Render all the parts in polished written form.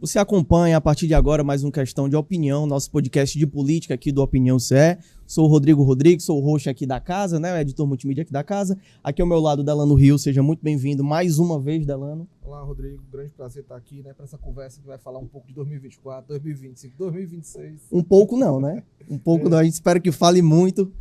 Você acompanha a partir de agora mais um Questão de Opinião, nosso podcast de política aqui do Opinião CE. Sou o Rodrigo Rodrigues, sou o host aqui da casa, né? O editor multimídia aqui da casa. Aqui ao meu lado, Delano Rio. Seja muito bem-vindo mais uma vez, Delano. Olá, Rodrigo. Grande prazer estar aqui, né? Para essa conversa que vai falar um pouco de 2024, 2025, 2026. Um pouco não, né? Um pouco não. A gente espera que fale muito,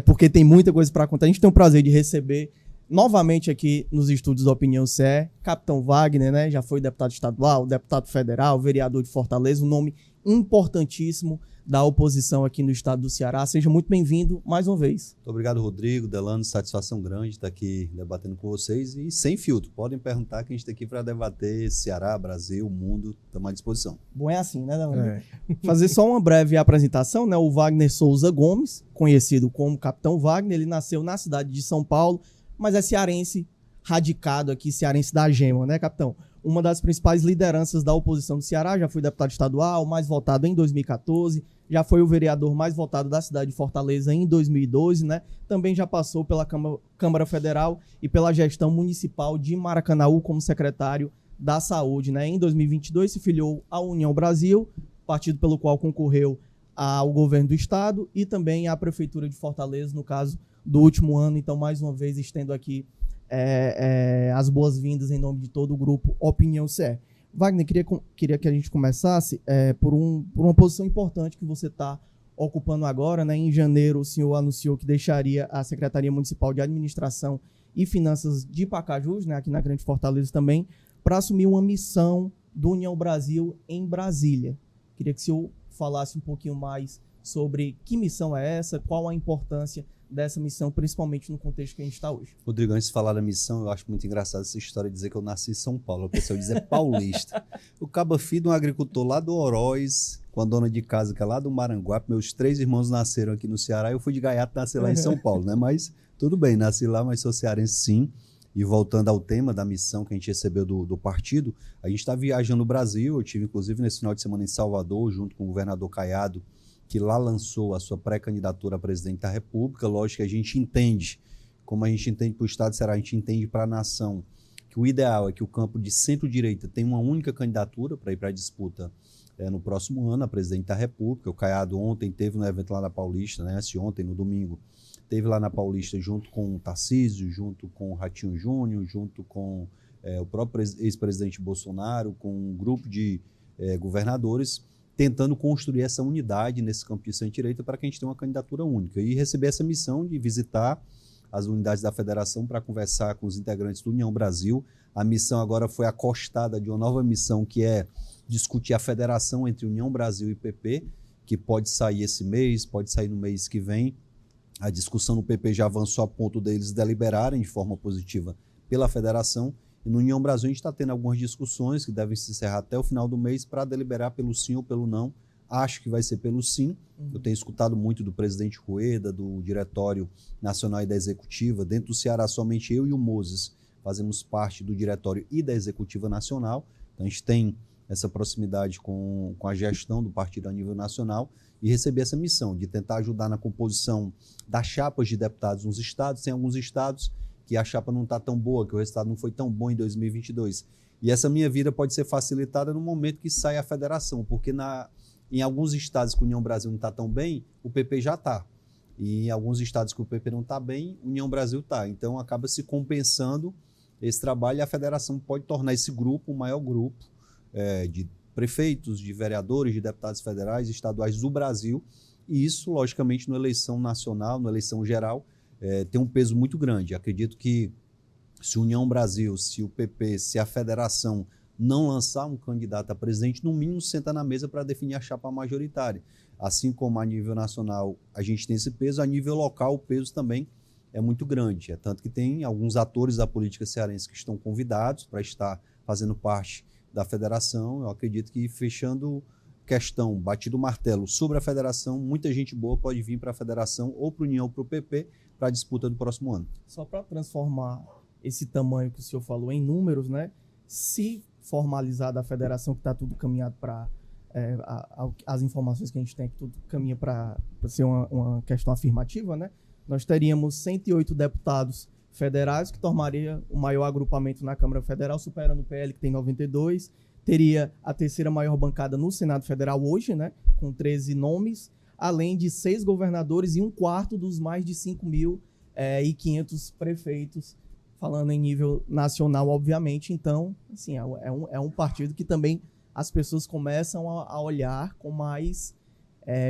porque tem muita coisa para contar. A gente tem o prazer de receber novamente aqui nos estúdios da Opinião CE, Capitão Wagner, né? Já foi deputado estadual, deputado federal, vereador de Fortaleza, um nome importantíssimo da oposição aqui no estado do Ceará. Seja muito bem-vindo mais uma vez. Muito obrigado, Rodrigo, Delano, satisfação grande estar aqui debatendo com vocês e sem filtro. Podem perguntar que a gente está aqui para debater Ceará, Brasil, mundo, estamos à disposição. Bom, é assim, né, Delano? Fazer só uma breve apresentação, né? O Wagner Souza Gomes, conhecido como Capitão Wagner, ele nasceu na cidade de São Paulo, mas é cearense radicado aqui, cearense da gema, né, capitão? Uma das principais lideranças da oposição do Ceará, já foi deputado estadual, mais votado em 2014, já foi o vereador mais votado da cidade de Fortaleza em 2012, né? Também já passou pela Câmara Federal e pela gestão municipal de Maracanaú como secretário da Saúde, né? Em 2022 se filiou à União Brasil, partido pelo qual concorreu ao governo do estado e também à prefeitura de Fortaleza, no caso do último ano. Então, mais uma vez, estendo aqui as boas-vindas em nome de todo o grupo Opinião CE. Wagner, queria que a gente começasse por uma posição importante que você está ocupando agora, né? Em janeiro, o senhor anunciou que deixaria a Secretaria Municipal de Administração e Finanças de Pacajus, né? Aqui na Grande Fortaleza também, para assumir uma missão do União Brasil em Brasília. Queria que o senhor falasse um pouquinho mais sobre que missão é essa, qual a importância dessa missão, principalmente no contexto que a gente está hoje. Rodrigo, antes de falar da missão, eu acho muito engraçado essa história de dizer que eu nasci em São Paulo. A pessoa diz paulista. O cabo filho de um agricultor lá do Oroz, com a dona de casa que é lá do Maranguape. Meus 3 irmãos nasceram aqui no Ceará. Eu fui de gaiato nascer lá em São Paulo, né? Mas tudo bem, nasci lá, mas sou cearense sim. E voltando ao tema da missão que a gente recebeu do partido, a gente está viajando no Brasil. Eu tive, inclusive, nesse final de semana em Salvador, junto com o governador Caiado, que lá lançou a sua pré-candidatura a presidente da República. Lógico que a gente entende, como a gente entende para o Estado de Ceará, a gente entende para a nação, que o ideal é que o campo de centro-direita tenha uma única candidatura para ir para a disputa no próximo ano, a presidente da República. O Caiado ontem teve no evento lá na Paulista, né, ontem, no domingo, teve lá na Paulista junto com o Tarcísio, junto com o Ratinho Júnior, junto com o próprio ex-presidente Bolsonaro, com um grupo de governadores, tentando construir essa unidade nesse campo de centro-direita para que a gente tenha uma candidatura única. E receber essa missão de visitar as unidades da federação para conversar com os integrantes do União Brasil. A missão agora foi acostada de uma nova missão, que é discutir a federação entre União Brasil e PP, que pode sair esse mês, pode sair no mês que vem. A discussão no PP já avançou a ponto deles deliberarem de forma positiva pela federação. E no União Brasil a gente está tendo algumas discussões que devem se encerrar até o final do mês para deliberar pelo sim ou pelo não. Acho que vai ser pelo sim. Eu tenho escutado muito do presidente Rueda, do Diretório Nacional e da Executiva. Dentro do Ceará, somente eu e o Moses fazemos parte do Diretório e da Executiva Nacional. Então a gente tem essa proximidade com a gestão do partido a nível nacional e receber essa missão de tentar ajudar na composição das chapas de deputados nos estados. Tem alguns estados que a chapa não está tão boa, que o resultado não foi tão bom em 2022. E essa minha vida pode ser facilitada no momento que sai a federação, porque em alguns estados que a União Brasil não está tão bem, o PP já está. E em alguns estados que o PP não está bem, a União Brasil está. Então acaba se compensando esse trabalho e a federação pode tornar esse grupo o maior grupo de prefeitos, de vereadores, de deputados federais e estaduais do Brasil. E isso, logicamente, na eleição nacional, na eleição geral, tem um peso muito grande. Acredito que se a União Brasil, se o PP, se a federação não lançar um candidato a presidente, no mínimo senta na mesa para definir a chapa majoritária. Assim como a nível nacional a gente tem esse peso, a nível local o peso também é muito grande. É tanto que tem alguns atores da política cearense que estão convidados para estar fazendo parte da federação. Eu acredito que fechando questão, batido o martelo sobre a federação, muita gente boa pode vir para a federação ou para a União ou para o PP para a disputa do próximo ano. Só para transformar esse tamanho que o senhor falou em números, né? Se formalizada a federação, que está tudo caminhado para as informações que a gente tem, que tudo caminha para ser uma questão afirmativa, né? Nós teríamos 108 deputados federais, que tornaria o maior agrupamento na Câmara Federal, superando o PL, que tem 92. teria a terceira maior bancada no Senado Federal hoje, né, com 13 nomes, além de 6 governadores e 1/4 dos mais de 5.500 prefeitos, falando em nível nacional, obviamente. Então, assim, é um partido que também as pessoas começam a olhar com mais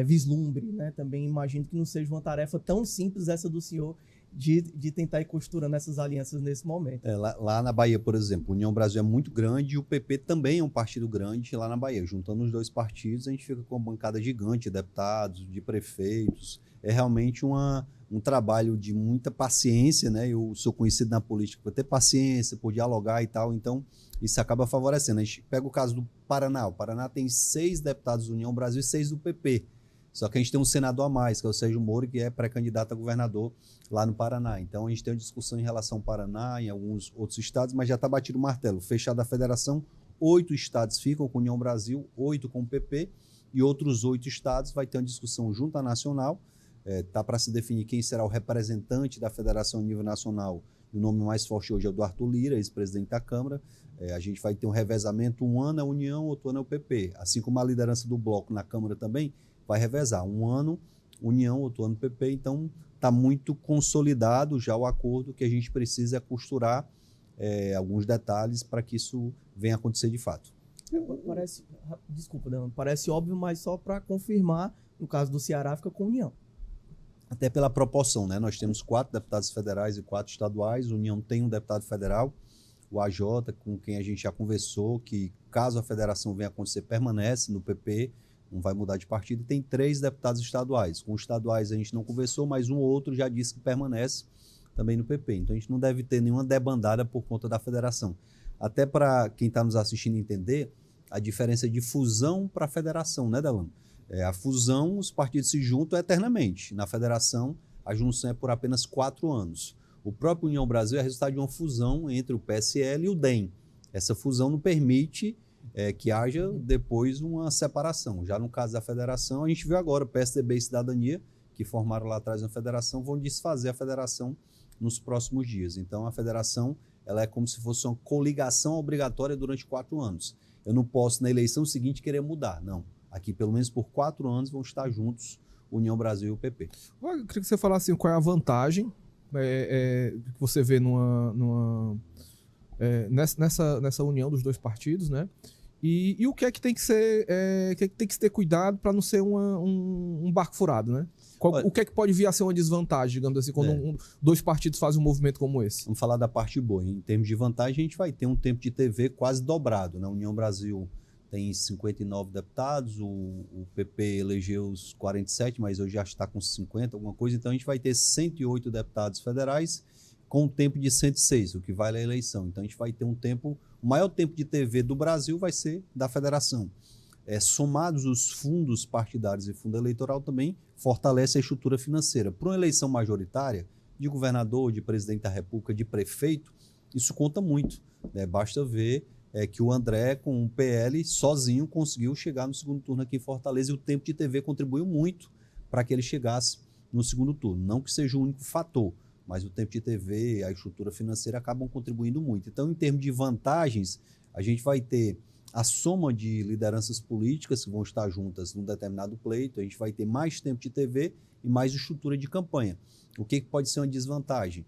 vislumbre, né? Também imagino que não seja uma tarefa tão simples essa do senhor de tentar ir costurando essas alianças nesse momento. Lá na Bahia, por exemplo, União Brasil é muito grande e o PP também é um partido grande lá na Bahia. Juntando os dois partidos, a gente fica com uma bancada gigante de deputados, de prefeitos. É realmente um trabalho de muita paciência, né? Eu sou conhecido na política por ter paciência, por dialogar e tal, então isso acaba favorecendo. A gente pega o caso do Paraná. O Paraná tem 6 deputados do União Brasil e 6 do PP. Só que a gente tem um senador a mais, que é o Sérgio Moro, que é pré-candidato a governador lá no Paraná. Então a gente tem uma discussão em relação ao Paraná, em alguns outros estados, mas já está batido o martelo. Fechada a federação, 8 estados ficam com a União Brasil, 8 com o PP, e outros 8 estados vai ter uma discussão junto à nacional. Está para se definir quem será o representante da federação a nível nacional. O nome mais forte hoje é o do Arthur Lira, ex-presidente da Câmara. A gente vai ter um revezamento, um ano é a União, outro ano é o PP. Assim como a liderança do bloco na Câmara também vai revezar. Um ano União, outro ano PP. Então está muito consolidado já o acordo. Que a gente precisa costurar alguns detalhes para que isso venha a acontecer de fato. Desculpa, Delano, parece óbvio, mas só para confirmar, no caso do Ceará, fica com União. Até pela proporção, né? Nós temos 4 deputados federais e 4 estaduais. A União tem um deputado federal, o AJ, com quem a gente já conversou, que caso a federação venha a acontecer, permanece no PP, não vai mudar de partido. E tem 3 deputados estaduais. Com os estaduais a gente não conversou, mas um ou outro já disse que permanece também no PP. Então a gente não deve ter nenhuma debandada por conta da federação. Até para quem está nos assistindo entender a diferença de fusão para federação, né, Delano? A fusão, os partidos se juntam eternamente. Na federação, a junção é por apenas 4 anos. O próprio União Brasil é resultado de uma fusão entre o PSL e o DEM. Essa fusão não permite que haja depois uma separação. Já no caso da federação, a gente viu agora, PSDB e Cidadania, que formaram lá atrás uma federação, vão desfazer a federação nos próximos dias. Então, a federação ela é como se fosse uma coligação obrigatória durante 4 anos. Eu não posso, na eleição seguinte, querer mudar, não. Aqui, pelo menos por 4 anos, vão estar juntos União Brasil e o PP. Eu queria que você falasse qual é a vantagem que você vê nessa união dos dois partidos, né? E o que é que tem que ser, tem que se ter cuidado para não ser um barco furado, né? O que é que pode vir a ser uma desvantagem, digamos assim, quando dois partidos fazem um movimento como esse? Vamos falar da parte boa. Em termos de vantagem, a gente vai ter um tempo de TV quase dobrado. Na União Brasil tem 59 deputados, o PP elegeu os 47, mas hoje já está com 50, alguma coisa. Então a gente vai ter 108 deputados federais com um tempo de 106, o que vale a eleição. Então a gente vai ter o maior tempo de TV do Brasil vai ser da federação. Somados os fundos partidários e fundo eleitoral também fortalece a estrutura financeira. Para uma eleição majoritária, de governador, de presidente da República, de prefeito, isso conta muito, né? Basta ver que o André, com o PL, sozinho conseguiu chegar no segundo turno aqui em Fortaleza e o tempo de TV contribuiu muito para que ele chegasse no segundo turno. Não que seja o único fator, mas o tempo de TV, a estrutura financeira acabam contribuindo muito. Então, em termos de vantagens, a gente vai ter a soma de lideranças políticas que vão estar juntas num determinado pleito, a gente vai ter mais tempo de TV e mais estrutura de campanha. O que pode ser uma desvantagem?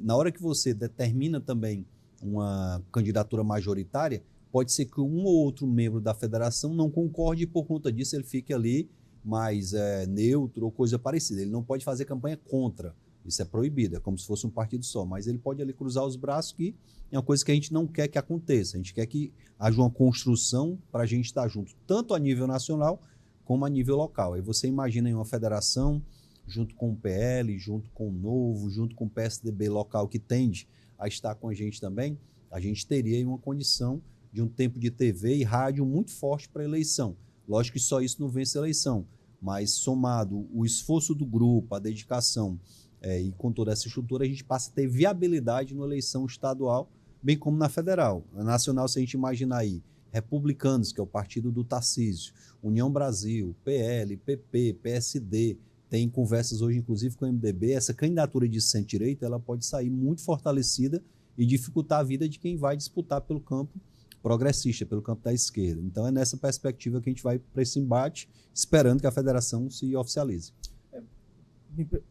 Na hora que você determina também uma candidatura majoritária, pode ser que um ou outro membro da federação não concorde e por conta disso ele fique ali mais neutro ou coisa parecida. Ele não pode fazer campanha contra. Isso é proibido, é como se fosse um partido só, mas ele pode ali cruzar os braços, que é uma coisa que a gente não quer que aconteça. A gente quer que haja uma construção para a gente estar junto, tanto a nível nacional como a nível local. Aí você imagina em uma federação, junto com o PL, junto com o Novo, junto com o PSDB local, que tende a estar com a gente também, a gente teria uma condição de um tempo de TV e rádio muito forte para a eleição. Lógico que só isso não vence a eleição, mas somado o esforço do grupo, a dedicação, e com toda essa estrutura, a gente passa a ter viabilidade na eleição estadual, bem como na federal. Na nacional, se a gente imaginar aí, Republicanos, que é o partido do Tarcísio, União Brasil, PL, PP, PSD, tem conversas hoje, inclusive, com o MDB, essa candidatura de centro-direita, ela pode sair muito fortalecida e dificultar a vida de quem vai disputar pelo campo progressista, pelo campo da esquerda. Então é nessa perspectiva que a gente vai para esse embate, esperando que a federação se oficialize.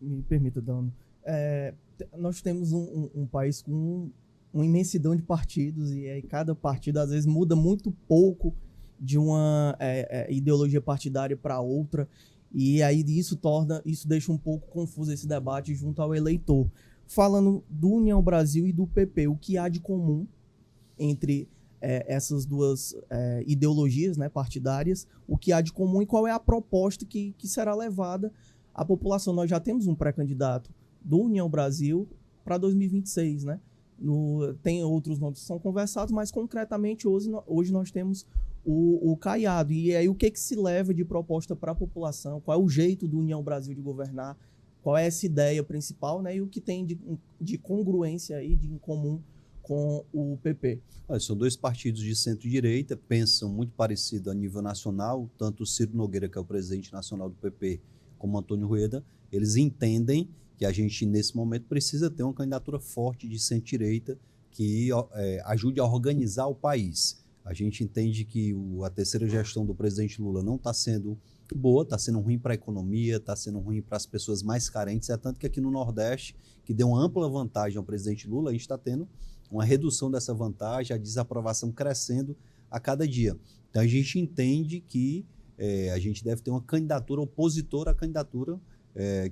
Me permita, Dano. Nós temos um país com uma imensidão de partidos e aí cada partido às vezes muda muito pouco de uma ideologia partidária para outra, e aí isso deixa um pouco confuso esse debate junto ao eleitor. Falando do União Brasil e do PP, o que há de comum entre essas duas ideologias, né, partidárias, o que há de comum e qual é a proposta que será levada à população? Nós já temos um pré-candidato do União Brasil para 2026, né? Tem outros nomes que são conversados, mas concretamente hoje nós temos o Caiado. E aí o que se leva de proposta para a população? Qual é o jeito do União Brasil de governar? Qual é essa ideia principal, né? E o que tem de congruência aí, de em comum com o PP? São dois partidos de centro-direita, pensam muito parecido a nível nacional, tanto o Ciro Nogueira, que é o presidente nacional do PP, como o Antônio Rueda, eles entendem que a gente, nesse momento, precisa ter uma candidatura forte de centro-direita que ajude a organizar o país. A gente entende que a terceira gestão do presidente Lula não está sendo boa, está sendo ruim para a economia, está sendo ruim para as pessoas mais carentes, tanto que aqui no Nordeste, que deu uma ampla vantagem ao presidente Lula, a gente está tendo uma redução dessa vantagem, a desaprovação crescendo a cada dia. Então a gente entende que a gente deve ter uma candidatura opositora à candidatura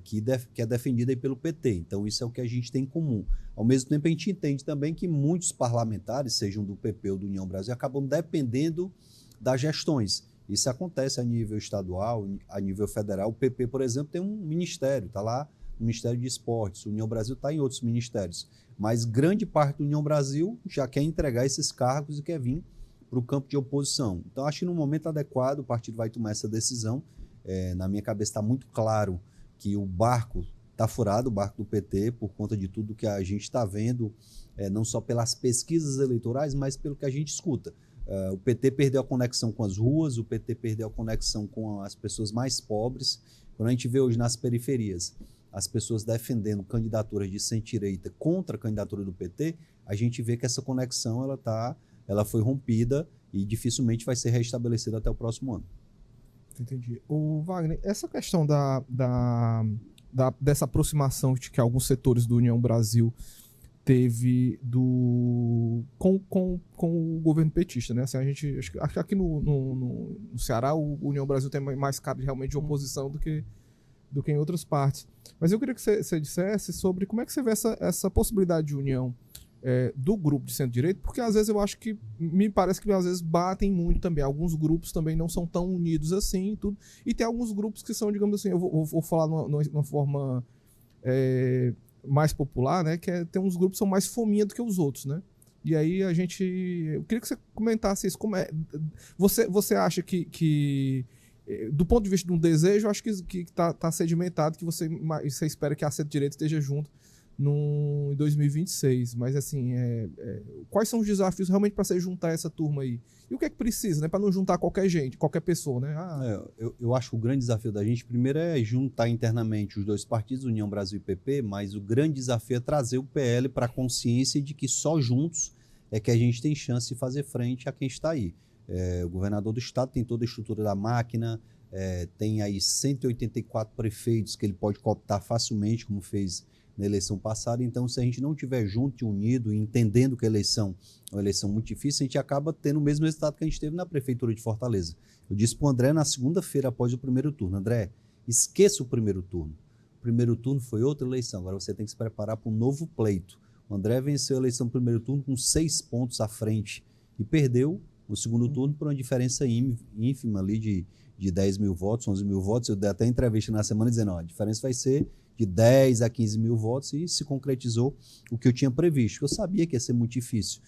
que é defendida aí pelo PT. Então isso é o que a gente tem em comum. Ao mesmo tempo a gente entende também que muitos parlamentares, sejam do PP ou do União Brasil, acabam dependendo das gestões. Isso acontece a nível estadual, a nível federal. O PP, por exemplo, tem um ministério, está lá no Ministério de Esportes. O União Brasil está em outros ministérios. Mas grande parte do União Brasil já quer entregar esses cargos e quer vir para o campo de oposição. Então, acho que no momento adequado o partido vai tomar essa decisão. Na minha cabeça está muito claro que o barco está furado, o barco do PT, por conta de tudo que a gente está vendo, não só pelas pesquisas eleitorais, mas pelo que a gente escuta. O PT perdeu a conexão com as ruas, o PT perdeu a conexão com as pessoas mais pobres. Quando a gente vê hoje nas periferias as pessoas defendendo candidaturas de centro-direita contra a candidatura do PT, a gente vê que essa conexão ela foi rompida e dificilmente vai ser restabelecida até o próximo ano. Entendi. O Wagner, essa questão dessa aproximação que alguns setores do União Brasil teve com o governo petista, né? Assim, acho que aqui no Ceará o União Brasil tem mais cara realmente de oposição do que em outras partes. Mas eu queria que você dissesse sobre como é que você vê essa possibilidade de união do grupo de centro-direita, porque às vezes eu acho que, me parece que às vezes batem muito também. Alguns grupos também não são tão unidos assim, tudo. E tem alguns grupos que são, digamos assim, eu vou falar numa forma mais popular, né? Tem uns grupos que são mais fominha do que os outros, né? E aí eu queria que você comentasse isso. Como você acha que do ponto de vista de um desejo, eu acho que tá sedimentado, que você espera que a centro-direita esteja junto em 2026, mas assim, quais são os desafios realmente para você juntar essa turma aí? E o que é que precisa, né, para não juntar qualquer gente, qualquer pessoa, né? Eu acho que o grande desafio da gente, primeiro, é juntar internamente os dois partidos, União Brasil e PP, mas o grande desafio é trazer o PL para a consciência de que só juntos é que a gente tem chance de fazer frente a quem está aí. O governador do estado tem toda a estrutura da máquina, tem aí 184 prefeitos que ele pode cooptar facilmente, como fez na eleição passada. Então, se a gente não estiver junto e unido, entendendo que a eleição é uma eleição muito difícil, a gente acaba tendo o mesmo resultado que a gente teve na prefeitura de Fortaleza. Eu disse para o André na segunda-feira após o primeiro turno: André, esqueça o primeiro turno. O primeiro turno foi outra eleição, agora você tem que se preparar para um novo pleito. O André venceu a eleição no primeiro turno com 6 pontos à frente e perdeu o segundo turno por uma diferença ínfima ali de 10 mil votos, 11 mil votos. Eu dei até entrevista na semana dizendo, a diferença vai ser de 10 a 15 mil votos, e se concretizou o que eu tinha previsto. Eu sabia que ia ser muito difícil.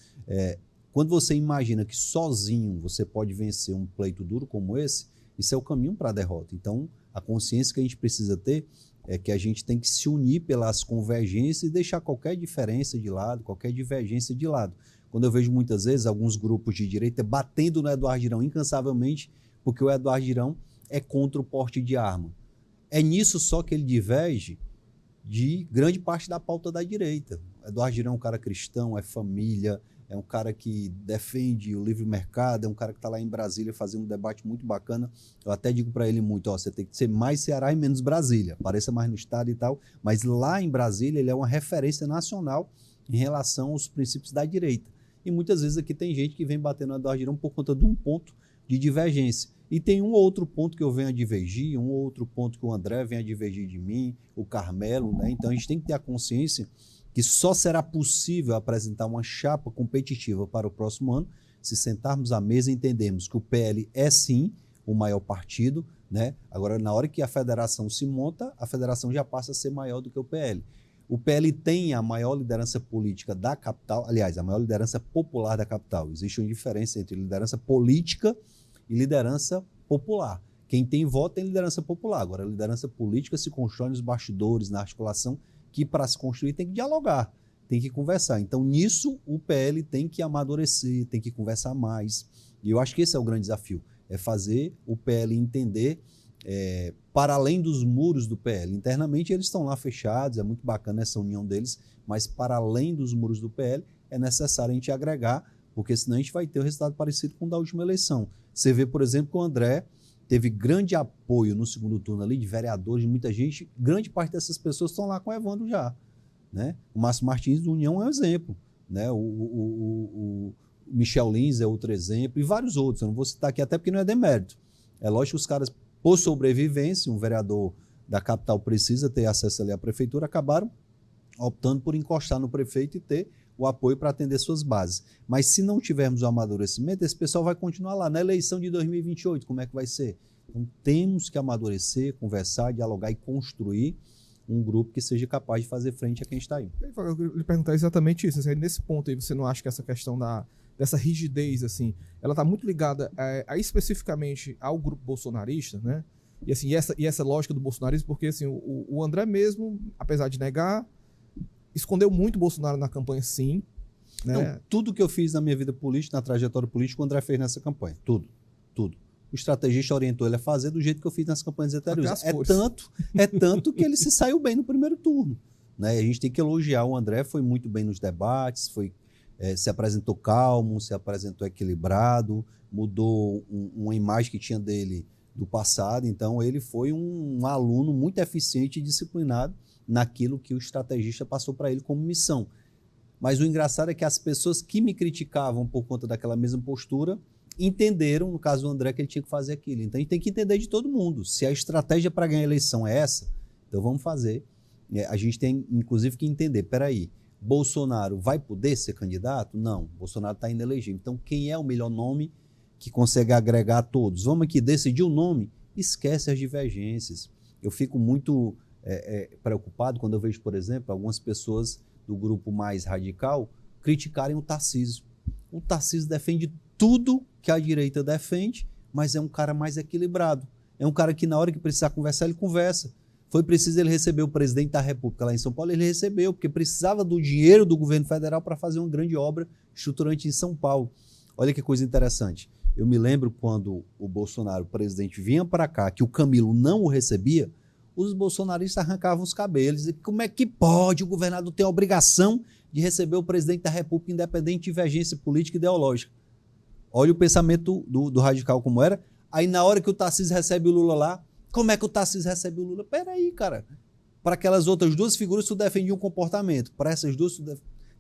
Quando você imagina que sozinho você pode vencer um pleito duro como esse, isso é o caminho para a derrota. Então, a consciência que a gente precisa ter é que a gente tem que se unir pelas convergências e deixar qualquer diferença de lado, qualquer divergência de lado. Quando eu vejo muitas vezes alguns grupos de direita batendo no Eduardo Girão incansavelmente, porque o Eduardo Girão é contra o porte de arma. É nisso só que ele diverge de grande parte da pauta da direita. O Eduardo Girão é um cara cristão, é família, é um cara que defende o livre mercado, é um cara que está lá em Brasília fazendo um debate muito bacana. Eu até digo para ele muito, você tem que ser mais Ceará e menos Brasília, apareça mais no estado e tal, mas lá em Brasília ele é uma referência nacional em relação aos princípios da direita. E muitas vezes aqui tem gente que vem batendo na Eduardo Girão por conta de um ponto de divergência. E tem um outro ponto que eu venho a divergir, um outro ponto que o André vem a divergir de mim, o Carmelo, né? Então a gente tem que ter a consciência que só será possível apresentar uma chapa competitiva para o próximo ano se sentarmos à mesa e entendermos que o PL é sim o maior partido, né? Agora, na hora que a federação se monta, a federação já passa a ser maior do que o PL. O PL tem a maior liderança política da capital, aliás, a maior liderança popular da capital. Existe uma diferença entre liderança política e liderança popular. Quem tem voto tem liderança popular. Agora, a liderança política se constrói nos bastidores, na articulação, que para se construir tem que dialogar, tem que conversar. Então, nisso, o PL tem que amadurecer, tem que conversar mais. E eu acho que esse é o grande desafio, é fazer o PL entender para além dos muros do PL. Internamente, eles estão lá fechados, é muito bacana essa união deles, mas para além dos muros do PL, é necessário a gente agregar, porque senão a gente vai ter um resultado parecido com o da última eleição. Você vê, por exemplo, que o André teve grande apoio no segundo turno ali, de vereadores, de muita gente. Grande parte dessas pessoas estão lá com o Evandro já. Né? O Márcio Martins do União é um exemplo. Né? O Michel Lins é outro exemplo, e vários outros. Eu não vou citar aqui, até porque não é demérito. É lógico que os caras, por sobrevivência, um vereador da capital precisa ter acesso ali à prefeitura, acabaram optando por encostar no prefeito e ter o apoio para atender suas bases. Mas se não tivermos o amadurecimento, esse pessoal vai continuar lá. Na eleição de 2028, como é que vai ser? Então temos que amadurecer, conversar, dialogar e construir um grupo que seja capaz de fazer frente a quem está aí. Eu lhe perguntar exatamente isso. Assim, nesse ponto aí, você não acha que essa questão dessa rigidez, assim, ela está muito ligada especificamente ao grupo bolsonarista, né? E, assim, essa lógica do bolsonarismo, porque assim, o André mesmo, apesar de negar, escondeu muito o Bolsonaro na campanha, sim. Né? Não, tudo que eu fiz na minha vida política, na trajetória política, o André fez nessa campanha. Tudo. O estrategista orientou ele a fazer do jeito que eu fiz nas campanhas anteriores. É tanto que ele se saiu bem no primeiro turno. Né? A gente tem que elogiar o André, foi muito bem nos debates, se apresentou calmo, se apresentou equilibrado, mudou uma imagem que tinha dele do passado. Então, ele foi um aluno muito eficiente e disciplinado naquilo que o estrategista passou para ele como missão. Mas o engraçado é que as pessoas que me criticavam por conta daquela mesma postura entenderam, no caso do André, que ele tinha que fazer aquilo. Então a gente tem que entender de todo mundo. Se a estratégia para ganhar a eleição é essa, então vamos fazer. A gente tem, inclusive, que entender, peraí, Bolsonaro vai poder ser candidato? Não, Bolsonaro está inelegível. Então quem é o melhor nome que consegue agregar a todos? Vamos aqui decidir o nome, esquece as divergências. Eu fico muito preocupado quando eu vejo, por exemplo, algumas pessoas do grupo mais radical criticarem o Tarcísio. O Tarcísio defende tudo que a direita defende, mas é um cara mais equilibrado. É um cara que na hora que precisar conversar, ele conversa. Foi preciso ele receber o presidente da República lá em São Paulo, ele recebeu, porque precisava do dinheiro do governo federal para fazer uma grande obra estruturante em São Paulo. Olha que coisa interessante. Eu me lembro quando o Bolsonaro, o presidente, vinha para cá, que o Camilo não o recebia, os bolsonaristas arrancavam os cabelos. E como é que pode o governador ter a obrigação de receber o presidente da República independente de divergência política e ideológica? Olha o pensamento do radical como era. Aí na hora que o Tarcísio recebe o Lula lá, como é que o Tarcísio recebe o Lula? Peraí, cara. Para aquelas outras duas figuras, tu defendia um comportamento. Para essas duas,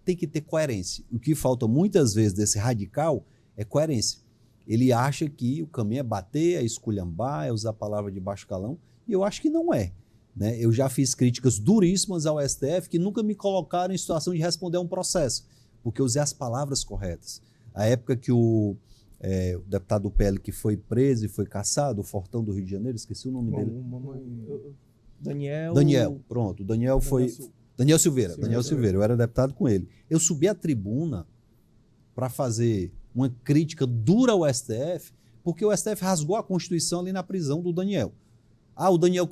tem que ter coerência. O que falta muitas vezes desse radical é coerência. Ele acha que o caminho é bater, é esculhambar, é usar a palavra de baixo calão. E eu acho que não é. Né? Eu já fiz críticas duríssimas ao STF que nunca me colocaram em situação de responder a um processo, porque eu usei as palavras corretas. A época que o deputado do PL que foi preso e foi caçado, o Fortão do Rio de Janeiro, esqueci o nome dele. Daniel, pronto. Daniel Silveira. Daniel Silveira, eu era deputado com ele. Eu subi à tribuna para fazer uma crítica dura ao STF, porque o STF rasgou a Constituição ali na prisão do Daniel. O Daniel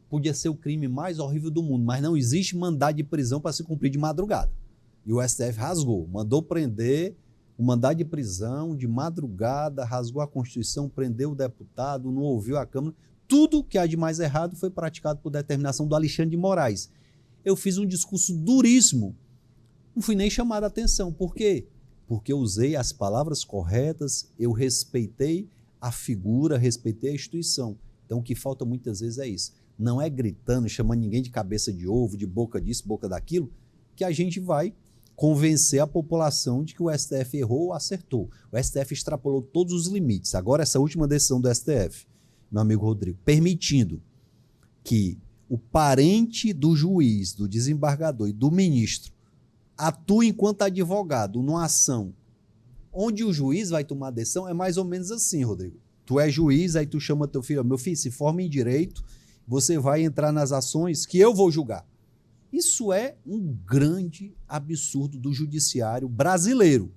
podia ser o crime mais horrível do mundo, mas não existe mandado de prisão para se cumprir de madrugada. E o STF rasgou, mandou prender o mandado de prisão de madrugada, rasgou a Constituição, prendeu o deputado, não ouviu a Câmara. Tudo que há de mais errado foi praticado por determinação do Alexandre de Moraes. Eu fiz um discurso duríssimo, não fui nem chamado a atenção. Por quê? porque eu usei as palavras corretas, eu respeitei a figura, respeitei a instituição. Então, o que falta muitas vezes é isso. Não é gritando, chamando ninguém de cabeça de ovo, de boca disso, boca daquilo, que a gente vai convencer a população de que o STF errou ou acertou. O STF extrapolou todos os limites. Agora, essa última decisão do STF, meu amigo Rodrigo, permitindo que o parente do juiz, do desembargador e do ministro atue enquanto advogado numa ação onde o juiz vai tomar a decisão, é mais ou menos assim, Rodrigo. Tu é juiz, aí tu chama teu filho, meu filho, se forma em direito, você vai entrar nas ações que eu vou julgar. Isso é um grande absurdo do judiciário brasileiro,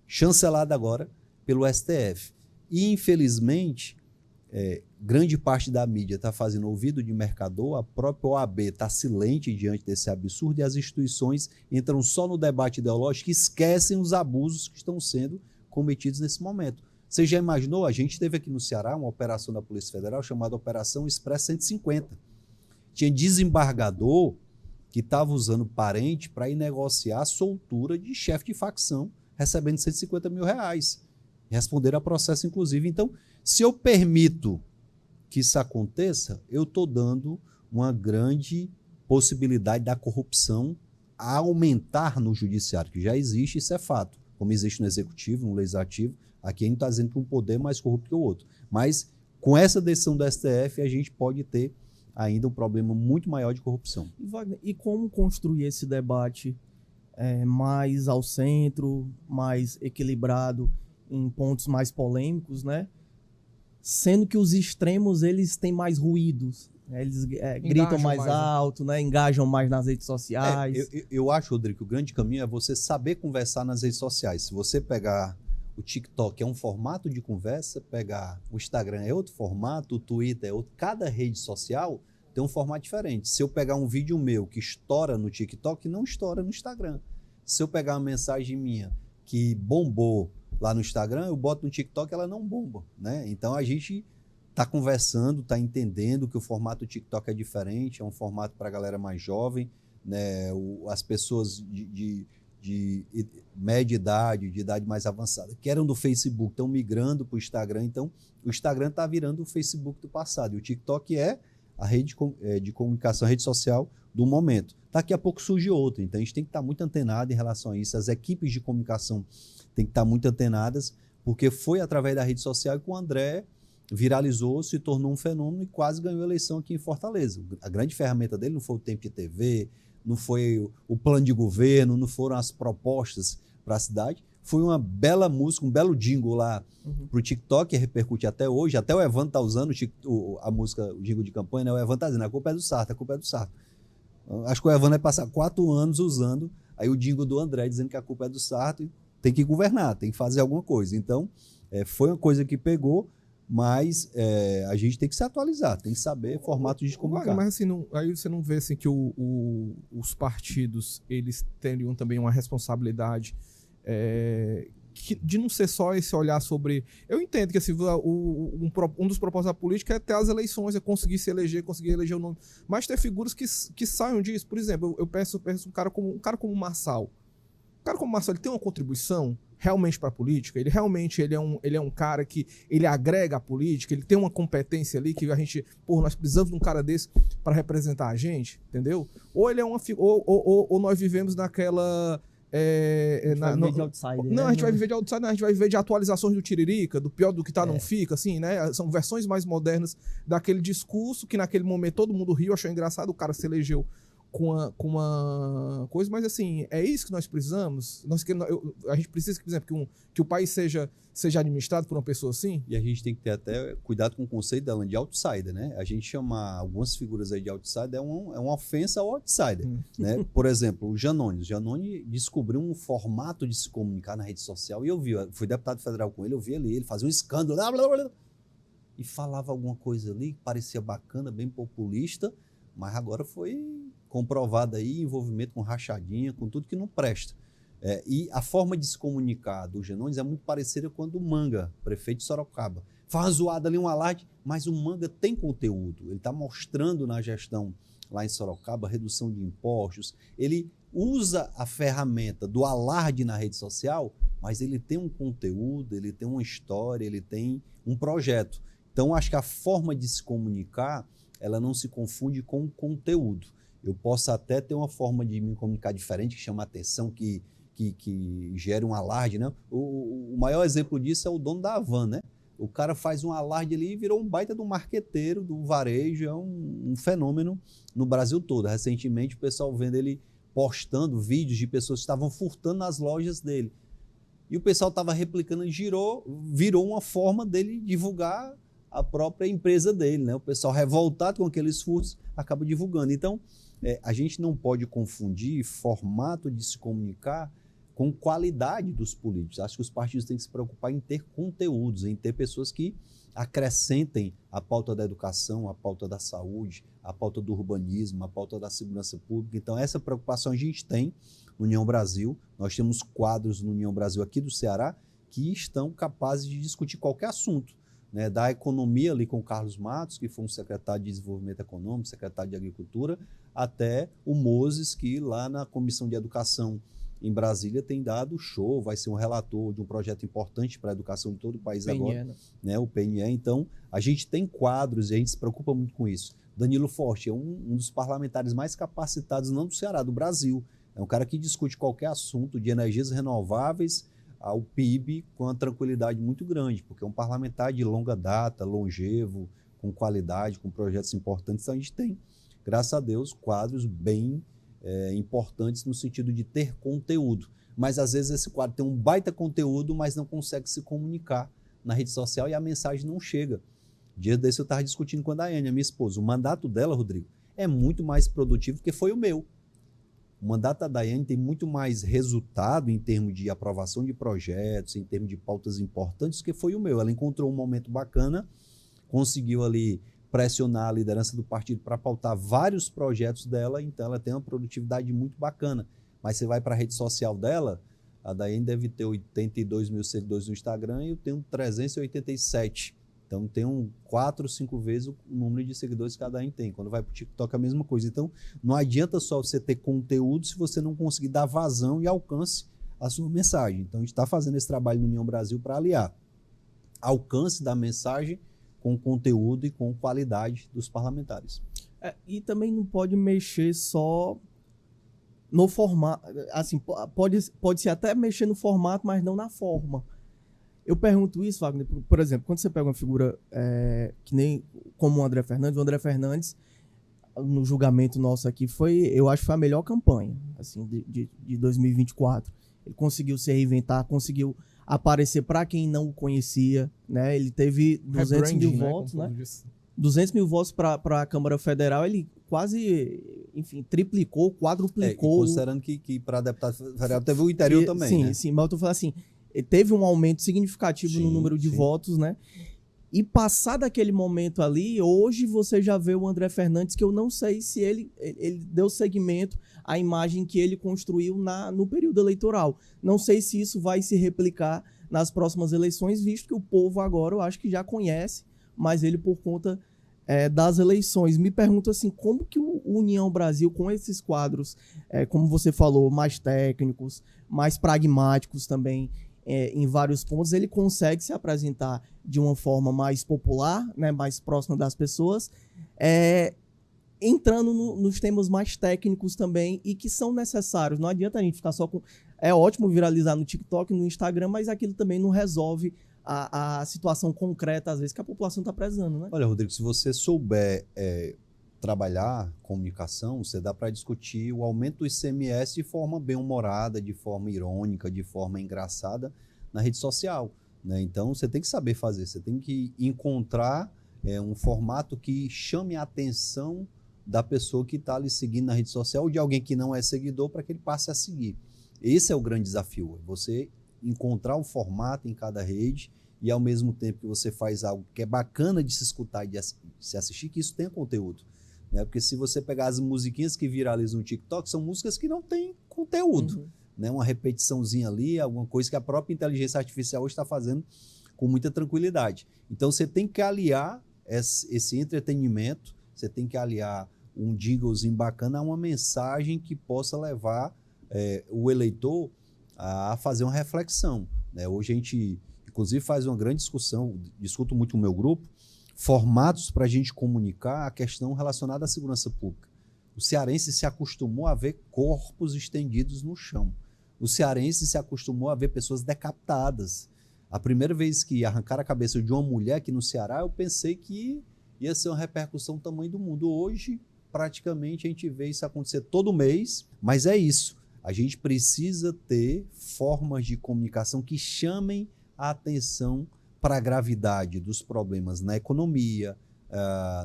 chancelado agora pelo STF. E, infelizmente, grande parte da mídia está fazendo ouvido de mercador, a própria OAB está silente diante desse absurdo e as instituições entram só no debate ideológico e esquecem os abusos que estão sendo cometidos nesse momento. Você já imaginou? A gente teve aqui no Ceará uma operação da Polícia Federal chamada Operação Expresso 150. Tinha desembargador que estava usando parente para ir negociar a soltura de chefe de facção, recebendo R$150 mil. Responderam a processo, inclusive. Então, se eu permito que isso aconteça, eu estou dando uma grande possibilidade da corrupção a aumentar no judiciário, que já existe, isso é fato, como existe no executivo, no legislativo. Aqui a gente está dizendo que um poder é mais corrupto que o outro. Mas, com essa decisão do STF, a gente pode ter ainda um problema muito maior de corrupção. Wagner, e como construir esse debate mais ao centro, mais equilibrado, em pontos mais polêmicos, né? Sendo que os extremos, eles têm mais ruídos, né? Eles gritam mais alto, né? Engajam mais nas redes sociais. Eu acho, Rodrigo, que o grande caminho é você saber conversar nas redes sociais. Se você pegar o TikTok, é um formato de conversa, pegar o Instagram é outro formato, o Twitter é outro. Cada rede social tem um formato diferente. Se eu pegar um vídeo meu que estoura no TikTok, não estoura no Instagram. Se eu pegar uma mensagem minha que bombou lá no Instagram, eu boto no TikTok, ela não bomba, né? Então a gente está conversando, está entendendo que o formato do TikTok é diferente, é um formato para a galera mais jovem, né? As pessoas de média idade, de idade mais avançada, que eram do Facebook, estão migrando para o Instagram. Então o Instagram está virando o Facebook do passado e o TikTok é a rede de comunicação, a rede social do momento. Daqui a pouco surge outro, então a gente tem que estar muito antenado em relação a isso. As equipes de comunicação têm que estar muito antenadas, porque foi através da rede social que o André viralizou, se tornou um fenômeno e quase ganhou a eleição aqui em Fortaleza. A grande ferramenta dele não foi o tempo de TV, não foi o plano de governo, não foram as propostas para a cidade, foi uma bela música, um belo jingle lá para o TikTok, que repercute até hoje. Até o Evandro está usando a música, o jingle de campanha, né? O Evandro está dizendo, a culpa é do Sarto, a culpa é do Sarto. Acho que o Evandro vai passar 4 anos usando aí o jingle do André, dizendo que a culpa é do Sarto e tem que governar, tem que fazer alguma coisa. Então, foi uma coisa que pegou, mas a gente tem que se atualizar, tem que saber formato de comunicar. Mas assim, aí você não vê assim, que os partidos eles teriam também uma responsabilidade de não ser só esse olhar sobre... Eu entendo que assim, um dos propósitos da política é ter as eleições, é conseguir se eleger, conseguir eleger o nome, mas ter figuras que saiam disso. Por exemplo, eu penso um cara como o Marçal. O cara como o Marçal, ele tem uma contribuição realmente para a política, ele é um cara que ele agrega a política, ele tem uma competência ali que a gente, nós precisamos de um cara desse para representar a gente, entendeu? Ou ele é ou nós vivemos naquela... de outsider, não, a gente vai viver de outsider, não, a gente vai viver de atualizações do Tiririca, do pior do que tá, não fica, assim, né? São versões mais modernas daquele discurso que naquele momento todo mundo riu, achou engraçado, o cara se elegeu com uma coisa, mas assim, é isso que nós precisamos? A gente precisa, por exemplo, que o país seja administrado por uma pessoa assim? E a gente tem que ter até cuidado com o conceito dela de outsider, né? A gente chamar algumas figuras aí de outsider é uma ofensa ao outsider, né? Por exemplo, o Janone. O Janone descobriu um formato de se comunicar na rede social e eu fui deputado federal com ele, eu vi ele fazia um escândalo, blá, blá, blá, e falava alguma coisa ali que parecia bacana, bem populista, mas agora foi comprovado aí envolvimento com rachadinha, com tudo que não presta. E a forma de se comunicar do Janones é muito parecida com a do Manga, prefeito de Sorocaba. Faz uma zoada ali, um alarde, mas o Manga tem conteúdo. Ele está mostrando na gestão lá em Sorocaba redução de impostos. Ele usa a ferramenta do alarde na rede social, mas ele tem um conteúdo, ele tem uma história, ele tem um projeto. Então, acho que a forma de se comunicar, ela não se confunde com o conteúdo. Eu posso até ter uma forma de me comunicar diferente, que chama atenção, que gere um alarde, né? O maior exemplo disso é o dono da Havan, né? O cara faz um alarde ali e virou um baita do marqueteiro, do varejo, é um fenômeno no Brasil todo. Recentemente, o pessoal vendo ele postando vídeos de pessoas que estavam furtando nas lojas dele. E o pessoal estava replicando e virou uma forma dele divulgar a própria empresa dele, né? O pessoal revoltado com aqueles furtos acaba divulgando. Então, a gente não pode confundir formato de se comunicar com qualidade dos políticos. Acho que os partidos têm que se preocupar em ter conteúdos, em ter pessoas que acrescentem a pauta da educação, a pauta da saúde, a pauta do urbanismo, a pauta da segurança pública. Então, essa preocupação a gente tem no União Brasil. Nós temos quadros no União Brasil aqui do Ceará que estão capazes de discutir qualquer assunto, né? Da economia ali com o Carlos Matos, que foi um secretário de Desenvolvimento Econômico, secretário de Agricultura, até o Moses, que lá na Comissão de Educação em Brasília tem dado show, vai ser um relator de um projeto importante para a educação de todo o país agora, né? O PNE. Então, a gente tem quadros e a gente se preocupa muito com isso. Danilo Forte é um dos parlamentares mais capacitados, não do Ceará, do Brasil. É um cara que discute qualquer assunto de energias renováveis ao PIB com uma tranquilidade muito grande, porque é um parlamentar de longa data, longevo, com qualidade, com projetos importantes. Então, a gente tem, graças a Deus, quadros bem importantes no sentido de ter conteúdo. Mas, às vezes, esse quadro tem um baita conteúdo, mas não consegue se comunicar na rede social e a mensagem não chega. Dia desse eu estava discutindo com a Daiane, a minha esposa. O mandato dela, Rodrigo, é muito mais produtivo que foi o meu. O mandato da Daiane tem muito mais resultado em termos de aprovação de projetos, em termos de pautas importantes, que foi o meu. Ela encontrou um momento bacana, conseguiu ali pressionar a liderança do partido para pautar vários projetos dela, então ela tem uma produtividade muito bacana. Mas você vai para a rede social dela, a Daiane deve ter 82 mil seguidores no Instagram e eu tenho 387. Então tem 4, 5 vezes o número de seguidores que a Daiane tem. Quando vai para o TikTok é a mesma coisa. Então não adianta só você ter conteúdo se você não conseguir dar vazão e alcance à sua mensagem. Então a gente está fazendo esse trabalho no União Brasil para aliar alcance da mensagem com conteúdo e com qualidade dos parlamentares. E também não pode mexer só no formato. Assim, pode-se até mexer no formato, mas não na forma. Eu pergunto isso, Wagner, por exemplo, quando você pega uma figura que nem como o André Fernandes, no julgamento nosso aqui, eu acho que foi a melhor campanha assim, de 2024. Ele conseguiu se reinventar, conseguiu aparecer para quem não o conhecia, né? Ele teve 200 mil votos, né? 200 mil votos para a Câmara Federal, ele quase, enfim, triplicou, quadruplicou. Considerando que para deputado federal teve o interior também, sim, né? Sim, mas eu tô falando assim, teve um aumento significativo no número de votos, né? E passado aquele momento ali, hoje você já vê o André Fernandes, que eu não sei se ele deu seguimento à imagem que ele construiu no período eleitoral. Não sei se isso vai se replicar nas próximas eleições, visto que o povo agora eu acho que já conhece, mas ele por conta das eleições. Me pergunto assim, como que o União Brasil, com esses quadros, como você falou, mais técnicos, mais pragmáticos também, em vários pontos, ele consegue se apresentar de uma forma mais popular, né, mais próxima das pessoas, entrando nos temas mais técnicos também e que são necessários. Não adianta a gente ficar só com... É ótimo viralizar no TikTok, no Instagram, mas aquilo também não resolve a situação concreta, às vezes, que a população está precisando, né? Olha, Rodrigo, se você souber trabalhar comunicação, você dá para discutir o aumento do ICMS de forma bem-humorada, de forma irônica, de forma engraçada na rede social, né? Então, você tem que saber fazer, você tem que encontrar um formato que chame a atenção da pessoa que está ali seguindo na rede social ou de alguém que não é seguidor para que ele passe a seguir. Esse é o grande desafio, você encontrar um formato em cada rede e ao mesmo tempo que você faz algo que é bacana de se escutar e de se assistir, que isso tenha conteúdo. Né? Porque se você pegar as musiquinhas que viralizam no TikTok, são músicas que não têm conteúdo. Uhum. Né? Uma repetiçãozinha ali, alguma coisa que a própria inteligência artificial hoje está fazendo com muita tranquilidade. Então você tem que aliar esse entretenimento, você tem que aliar um jinglezinho bacana a uma mensagem que possa levar o eleitor a fazer uma reflexão. né? Hoje a gente, inclusive, faz uma grande discussão, discuto muito com o meu grupo, formatos para a gente comunicar a questão relacionada à segurança pública. O cearense se acostumou a ver corpos estendidos no chão. O cearense se acostumou a ver pessoas decapitadas. A primeira vez que arrancaram a cabeça de uma mulher aqui no Ceará, eu pensei que ia ser uma repercussão do tamanho do mundo. Hoje, praticamente, a gente vê isso acontecer todo mês, mas é isso. A gente precisa ter formas de comunicação que chamem a atenção para a gravidade dos problemas na economia,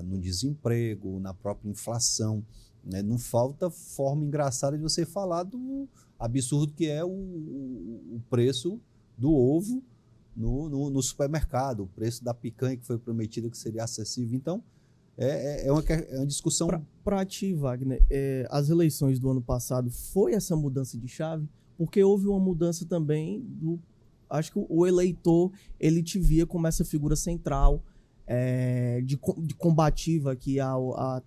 no desemprego, na própria inflação, né? Não falta forma engraçada de você falar do absurdo que é o preço do ovo no supermercado, o preço da picanha que foi prometida que seria acessível. Então, é uma discussão... Para ti, Wagner, as eleições do ano passado foi essa mudança de chave? Porque houve uma mudança também acho que o eleitor, ele te via como essa figura central, de combativa aqui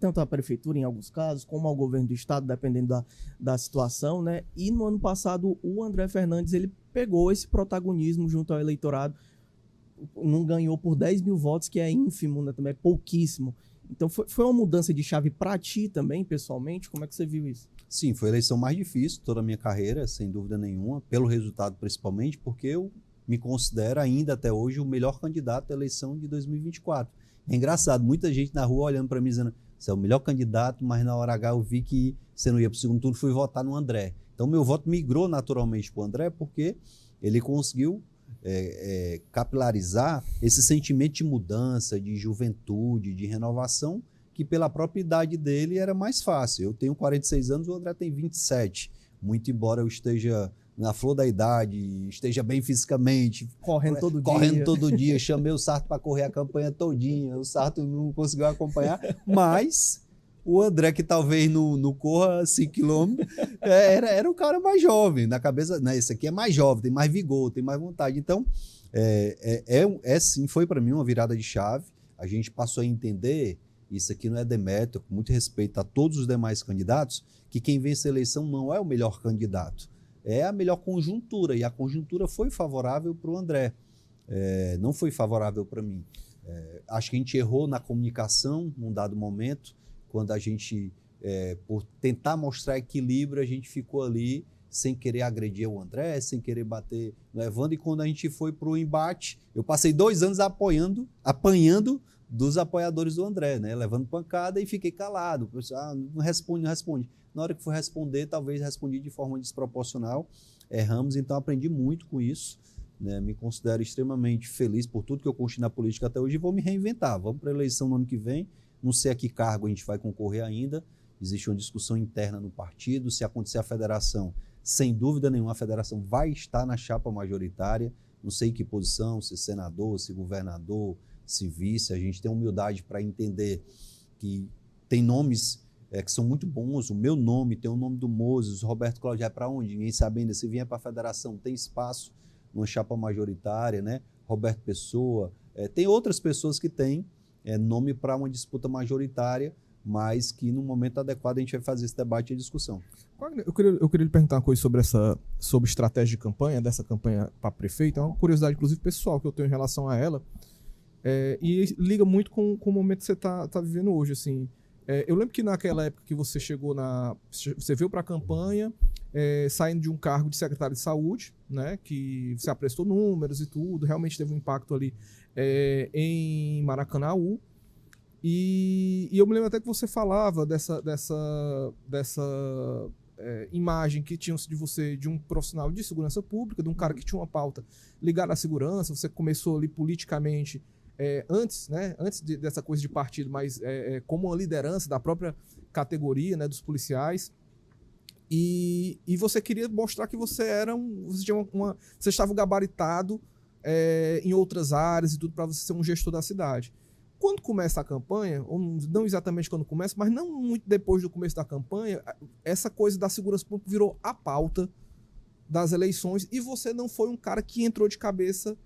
tanto à prefeitura, em alguns casos, como ao governo do estado, dependendo da situação, né? E no ano passado, o André Fernandes, ele pegou esse protagonismo junto ao eleitorado, não ganhou por 10 mil votos, que é ínfimo, né? Também é pouquíssimo. Então, foi uma mudança de chave para ti também, pessoalmente? Como é que você viu isso? Sim, foi a eleição mais difícil de toda a minha carreira, sem dúvida nenhuma, pelo resultado principalmente, porque eu me considero ainda até hoje o melhor candidato à eleição de 2024. É engraçado, muita gente na rua olhando para mim dizendo, você é o melhor candidato, mas na hora H eu vi que você não ia para o segundo turno, fui votar no André. Então meu voto migrou naturalmente para o André, porque ele conseguiu capilarizar esse sentimento de mudança, de juventude, de renovação, que pela própria idade dele era mais fácil. Eu tenho 46 anos, o André tem 27. Muito embora eu esteja na flor da idade, esteja bem fisicamente. Correndo todo dia. Chamei o Sarto para correr a campanha todinha. O Sarto não conseguiu acompanhar, mas o André, que talvez não corra 5 quilômetros, era um cara mais jovem. Na cabeça, né, esse aqui é mais jovem, tem mais vigor, tem mais vontade. Então, sim, foi para mim uma virada de chave. A gente passou a entender, isso aqui não é demérito, com muito respeito a todos os demais candidatos, que quem vence a eleição não é o melhor candidato, é a melhor conjuntura, e a conjuntura foi favorável para o André, não foi favorável para mim. Acho que a gente errou na comunicação num dado momento, quando a gente, por tentar mostrar equilíbrio, a gente ficou ali sem querer agredir o André, sem querer bater no Evandro, e quando a gente foi para o embate, eu passei 2 anos apanhando dos apoiadores do André, né? Levando pancada, e fiquei calado. Não responde. Na hora que for responder, talvez respondi de forma desproporcional. Erramos, então aprendi muito com isso, né? Me considero extremamente feliz por tudo que eu construí na política até hoje e vou me reinventar. Vamos para a eleição no ano que vem. Não sei a que cargo a gente vai concorrer ainda. Existe uma discussão interna no partido. Se acontecer a federação, sem dúvida nenhuma, a federação vai estar na chapa majoritária. Não sei em que posição, se senador, se governador, se vice. A gente tem humildade para entender que tem nomes que são muito bons. O meu nome, tem o nome do Moses, Roberto Cláudio, vai para onde? Ninguém sabe ainda. Se vier para a federação, tem espaço numa chapa majoritária, né? Roberto Pessoa. Tem outras pessoas que têm nome para uma disputa majoritária, mas que no momento adequado a gente vai fazer esse debate e discussão. Eu queria lhe perguntar uma coisa sobre estratégia de campanha, dessa campanha para prefeito. É uma curiosidade, inclusive, pessoal, que eu tenho em relação a ela. E liga muito com o momento que você tá vivendo hoje, assim. Eu lembro que naquela época que você você veio para a campanha, saindo de um cargo de secretário de saúde, né, que você aprestou números e tudo, realmente teve um impacto ali em Maracanaú. E eu me lembro até que você falava dessa imagem que tinha de você, de um profissional de segurança pública, de um cara que tinha uma pauta ligada à segurança. Você começou ali politicamente antes dessa coisa de partido, mas como uma liderança da própria categoria, né, dos policiais. E você queria mostrar que você estava gabaritado em outras áreas e tudo para você ser um gestor da cidade. Quando começa a campanha, ou não exatamente quando começa, mas não muito depois do começo da campanha, essa coisa da segurança pública virou a pauta das eleições, e você não foi um cara que entrou de cabeça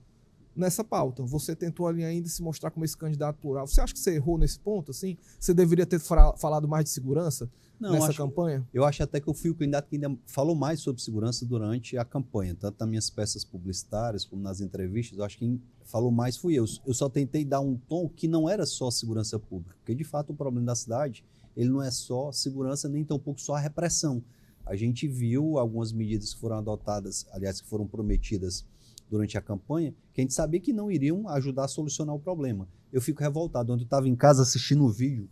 nessa pauta. Você tentou ali ainda se mostrar como esse candidato plural. Você acha que você errou nesse ponto, assim? Você deveria ter falado mais de segurança nessa campanha? Eu acho até que eu fui o candidato que ainda falou mais sobre segurança durante a campanha, tanto nas minhas peças publicitárias como nas entrevistas. Eu acho que quem falou mais fui eu. Eu só tentei dar um tom que não era só segurança pública, porque de fato o problema da cidade, ele não é só segurança, nem tampouco só a repressão. A gente viu algumas medidas que foram adotadas, aliás, que foram prometidas durante a campanha, que a gente sabia que não iriam ajudar a solucionar o problema. Eu fico revoltado. Ontem eu estava em casa assistindo o vídeo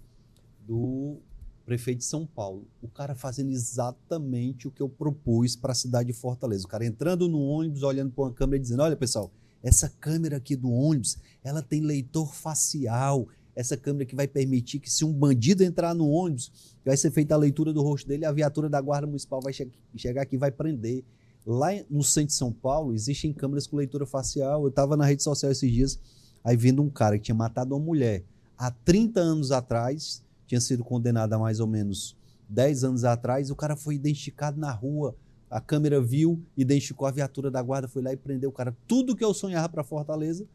do prefeito de São Paulo, o cara fazendo exatamente o que eu propus para a cidade de Fortaleza. O cara entrando no ônibus, olhando para uma câmera e dizendo, olha pessoal, essa câmera aqui do ônibus, ela tem leitor facial, essa câmera que vai permitir que se um bandido entrar no ônibus, vai ser feita a leitura do rosto dele, a viatura da Guarda Municipal vai chegar aqui e vai prender. Lá no centro de São Paulo, existem câmeras com leitura facial. Eu estava na rede social esses dias, aí vendo um cara que tinha matado uma mulher há 30 anos atrás, tinha sido condenado há mais ou menos 10 anos atrás, o cara foi identificado na rua, a câmera viu, identificou a viatura da guarda, foi lá e prendeu o cara. Tudo que eu sonhava para Fortaleza,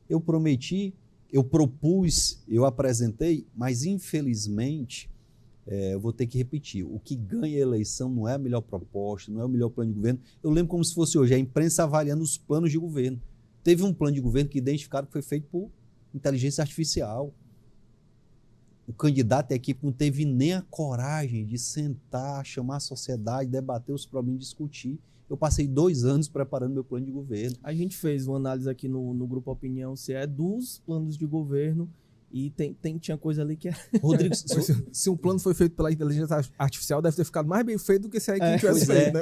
eu prometi, eu propus, eu apresentei, mas infelizmente... eu vou ter que repetir, o que ganha a eleição não é a melhor proposta, não é o melhor plano de governo. Eu lembro como se fosse hoje, a imprensa avaliando os planos de governo. Teve um plano de governo que identificaram que foi feito por inteligência artificial. O candidato e a equipe não teve nem a coragem de sentar, chamar a sociedade, debater os problemas, discutir. Eu passei 2 anos preparando meu plano de governo. A gente fez uma análise aqui no Grupo Opinião CE dos planos de governo. E tinha coisa ali que é... Rodrigo, se um plano foi feito pela inteligência artificial, deve ter ficado mais bem feito do que se a equipe tivesse feito, né?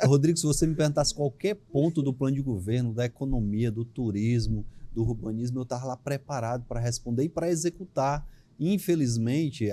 Rodrigo, se você me perguntasse qualquer ponto do plano de governo, da economia, do turismo, do urbanismo, eu estava lá preparado para responder e para executar. Infelizmente,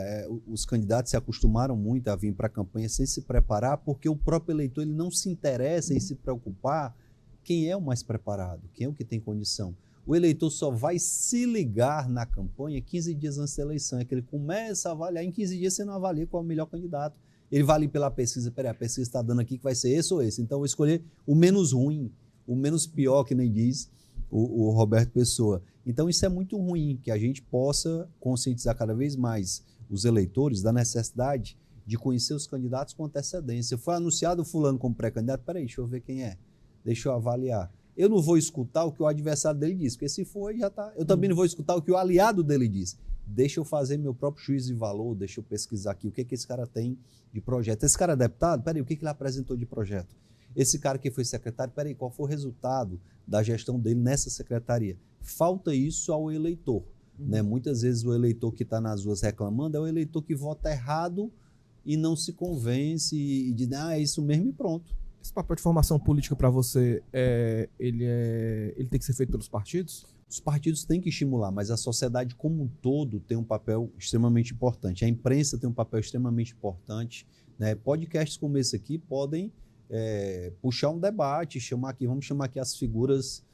os candidatos se acostumaram muito a vir para a campanha sem se preparar, porque o próprio eleitor ele não se interessa em se preocupar quem é o mais preparado, quem é o que tem condição. O eleitor só vai se ligar na campanha 15 dias antes da eleição. É que ele começa a avaliar. Em 15 dias você não avalia qual é o melhor candidato. Ele vai ali pela pesquisa. Peraí, a pesquisa está dando aqui que vai ser esse ou esse. Então eu vou escolher o menos ruim, o menos pior, que nem diz o Roberto Pessoa. Então isso é muito ruim, que a gente possa conscientizar cada vez mais os eleitores da necessidade de conhecer os candidatos com antecedência. Foi anunciado o fulano como pré-candidato. Peraí, deixa eu ver quem é. Deixa eu avaliar. Eu não vou escutar o que o adversário dele diz, porque se for, já está. Eu também não vou escutar o que o aliado dele diz. Deixa eu fazer meu próprio juízo de valor, deixa eu pesquisar aqui o que esse cara tem de projeto. Esse cara é deputado? Peraí, o que ele apresentou de projeto? Esse cara que foi secretário, peraí, qual foi o resultado da gestão dele nessa secretaria? Falta isso ao eleitor. Né? Muitas vezes o eleitor que está nas ruas reclamando é o eleitor que vota errado e não se convence e diz, é isso mesmo e pronto. Esse papel de formação política para você, ele tem que ser feito pelos partidos? Os partidos têm que estimular, mas a sociedade como um todo tem um papel extremamente importante. A imprensa tem um papel extremamente importante. Né? Podcasts como esse aqui podem puxar um debate, vamos chamar aqui as figuras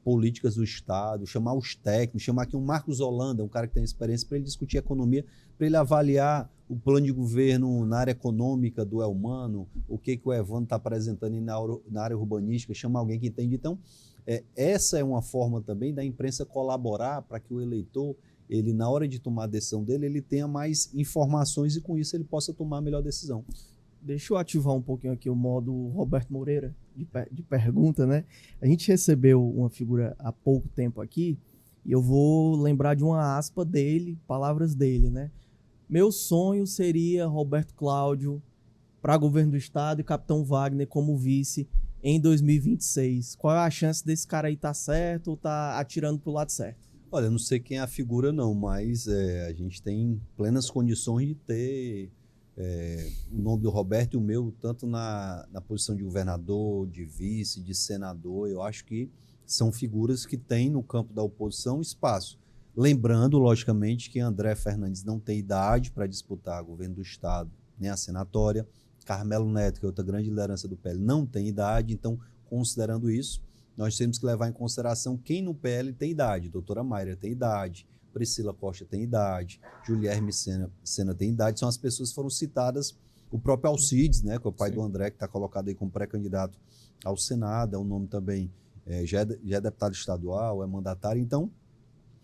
políticas do Estado, chamar os técnicos, chamar aqui um Marcos Holanda, um cara que tem experiência, para ele discutir economia, para ele avaliar o plano de governo na área econômica do Elmano, o que o Evandro está apresentando na área urbanística, chamar alguém que entende. Então, essa é uma forma também da imprensa colaborar para que o eleitor, ele na hora de tomar a decisão dele, ele tenha mais informações e com isso ele possa tomar a melhor decisão. Deixa eu ativar um pouquinho aqui o modo Roberto Moreira de pergunta, né? A gente recebeu uma figura há pouco tempo aqui e eu vou lembrar de uma aspa dele, palavras dele, né? Meu sonho seria Roberto Cláudio para governo do estado e Capitão Wagner como vice em 2026. Qual é a chance desse cara aí estar certo ou tá atirando pro lado certo? Olha, eu não sei quem é a figura não, mas a gente tem plenas condições de ter... o nome do Roberto e o meu, tanto na posição de governador, de vice, de senador, eu acho que são figuras que têm no campo da oposição espaço. Lembrando, logicamente, que André Fernandes não tem idade para disputar o governo do estado, nem a senatória. Carmelo Neto, que é outra grande liderança do PL, não tem idade. Então, considerando isso, nós temos que levar em consideração quem no PL tem idade. Doutora Mayra tem idade, Priscila Costa tem idade, Julierme Sena tem idade, são as pessoas que foram citadas, o próprio Alcides, né, que é o pai do André, que está colocado aí como pré-candidato ao Senado, é um nome também já é deputado estadual, é mandatário. Então,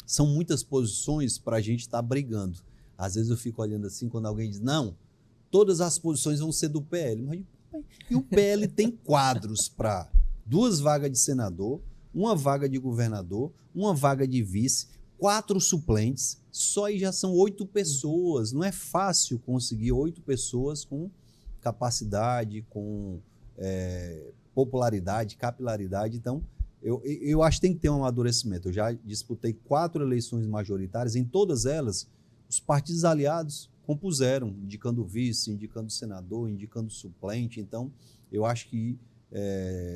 são muitas posições para a gente estar brigando. Às vezes eu fico olhando assim, quando alguém diz, não, todas as posições vão ser do PL. Mas, e o PL tem quadros para 2 vagas de senador, 1 vaga de governador, 1 vaga de vice, 4 suplentes, só aí já são 8 pessoas. Não é fácil conseguir 8 pessoas com capacidade, com popularidade, capilaridade. Então, eu acho que tem que ter um amadurecimento. Eu já disputei 4 eleições majoritárias, em todas elas, os partidos aliados compuseram, indicando vice, indicando senador, indicando suplente. Então, eu acho que,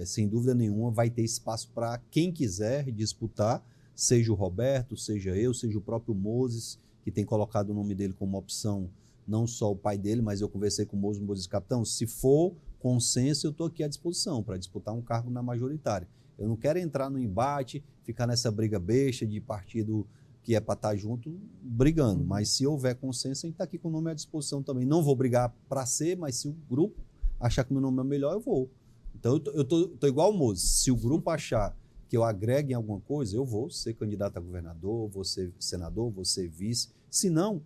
sem dúvida nenhuma, vai ter espaço para quem quiser disputar, seja o Roberto, seja eu, seja o próprio Moses, que tem colocado o nome dele como opção, não só o pai dele, mas eu conversei com o Moses, capitão, se for consenso, eu estou aqui à disposição para disputar um cargo na majoritária. Eu não quero entrar no embate, ficar nessa briga besta de partido que é para estar junto, brigando. Mas se houver consenso, a gente está aqui com o nome à disposição também. Não vou brigar para ser, mas se o grupo achar que meu nome é melhor, eu vou. Então, eu tô igual o Moses. Se o grupo achar que eu agregue em alguma coisa, eu vou ser candidato a governador, vou ser senador, vou ser vice. Se não,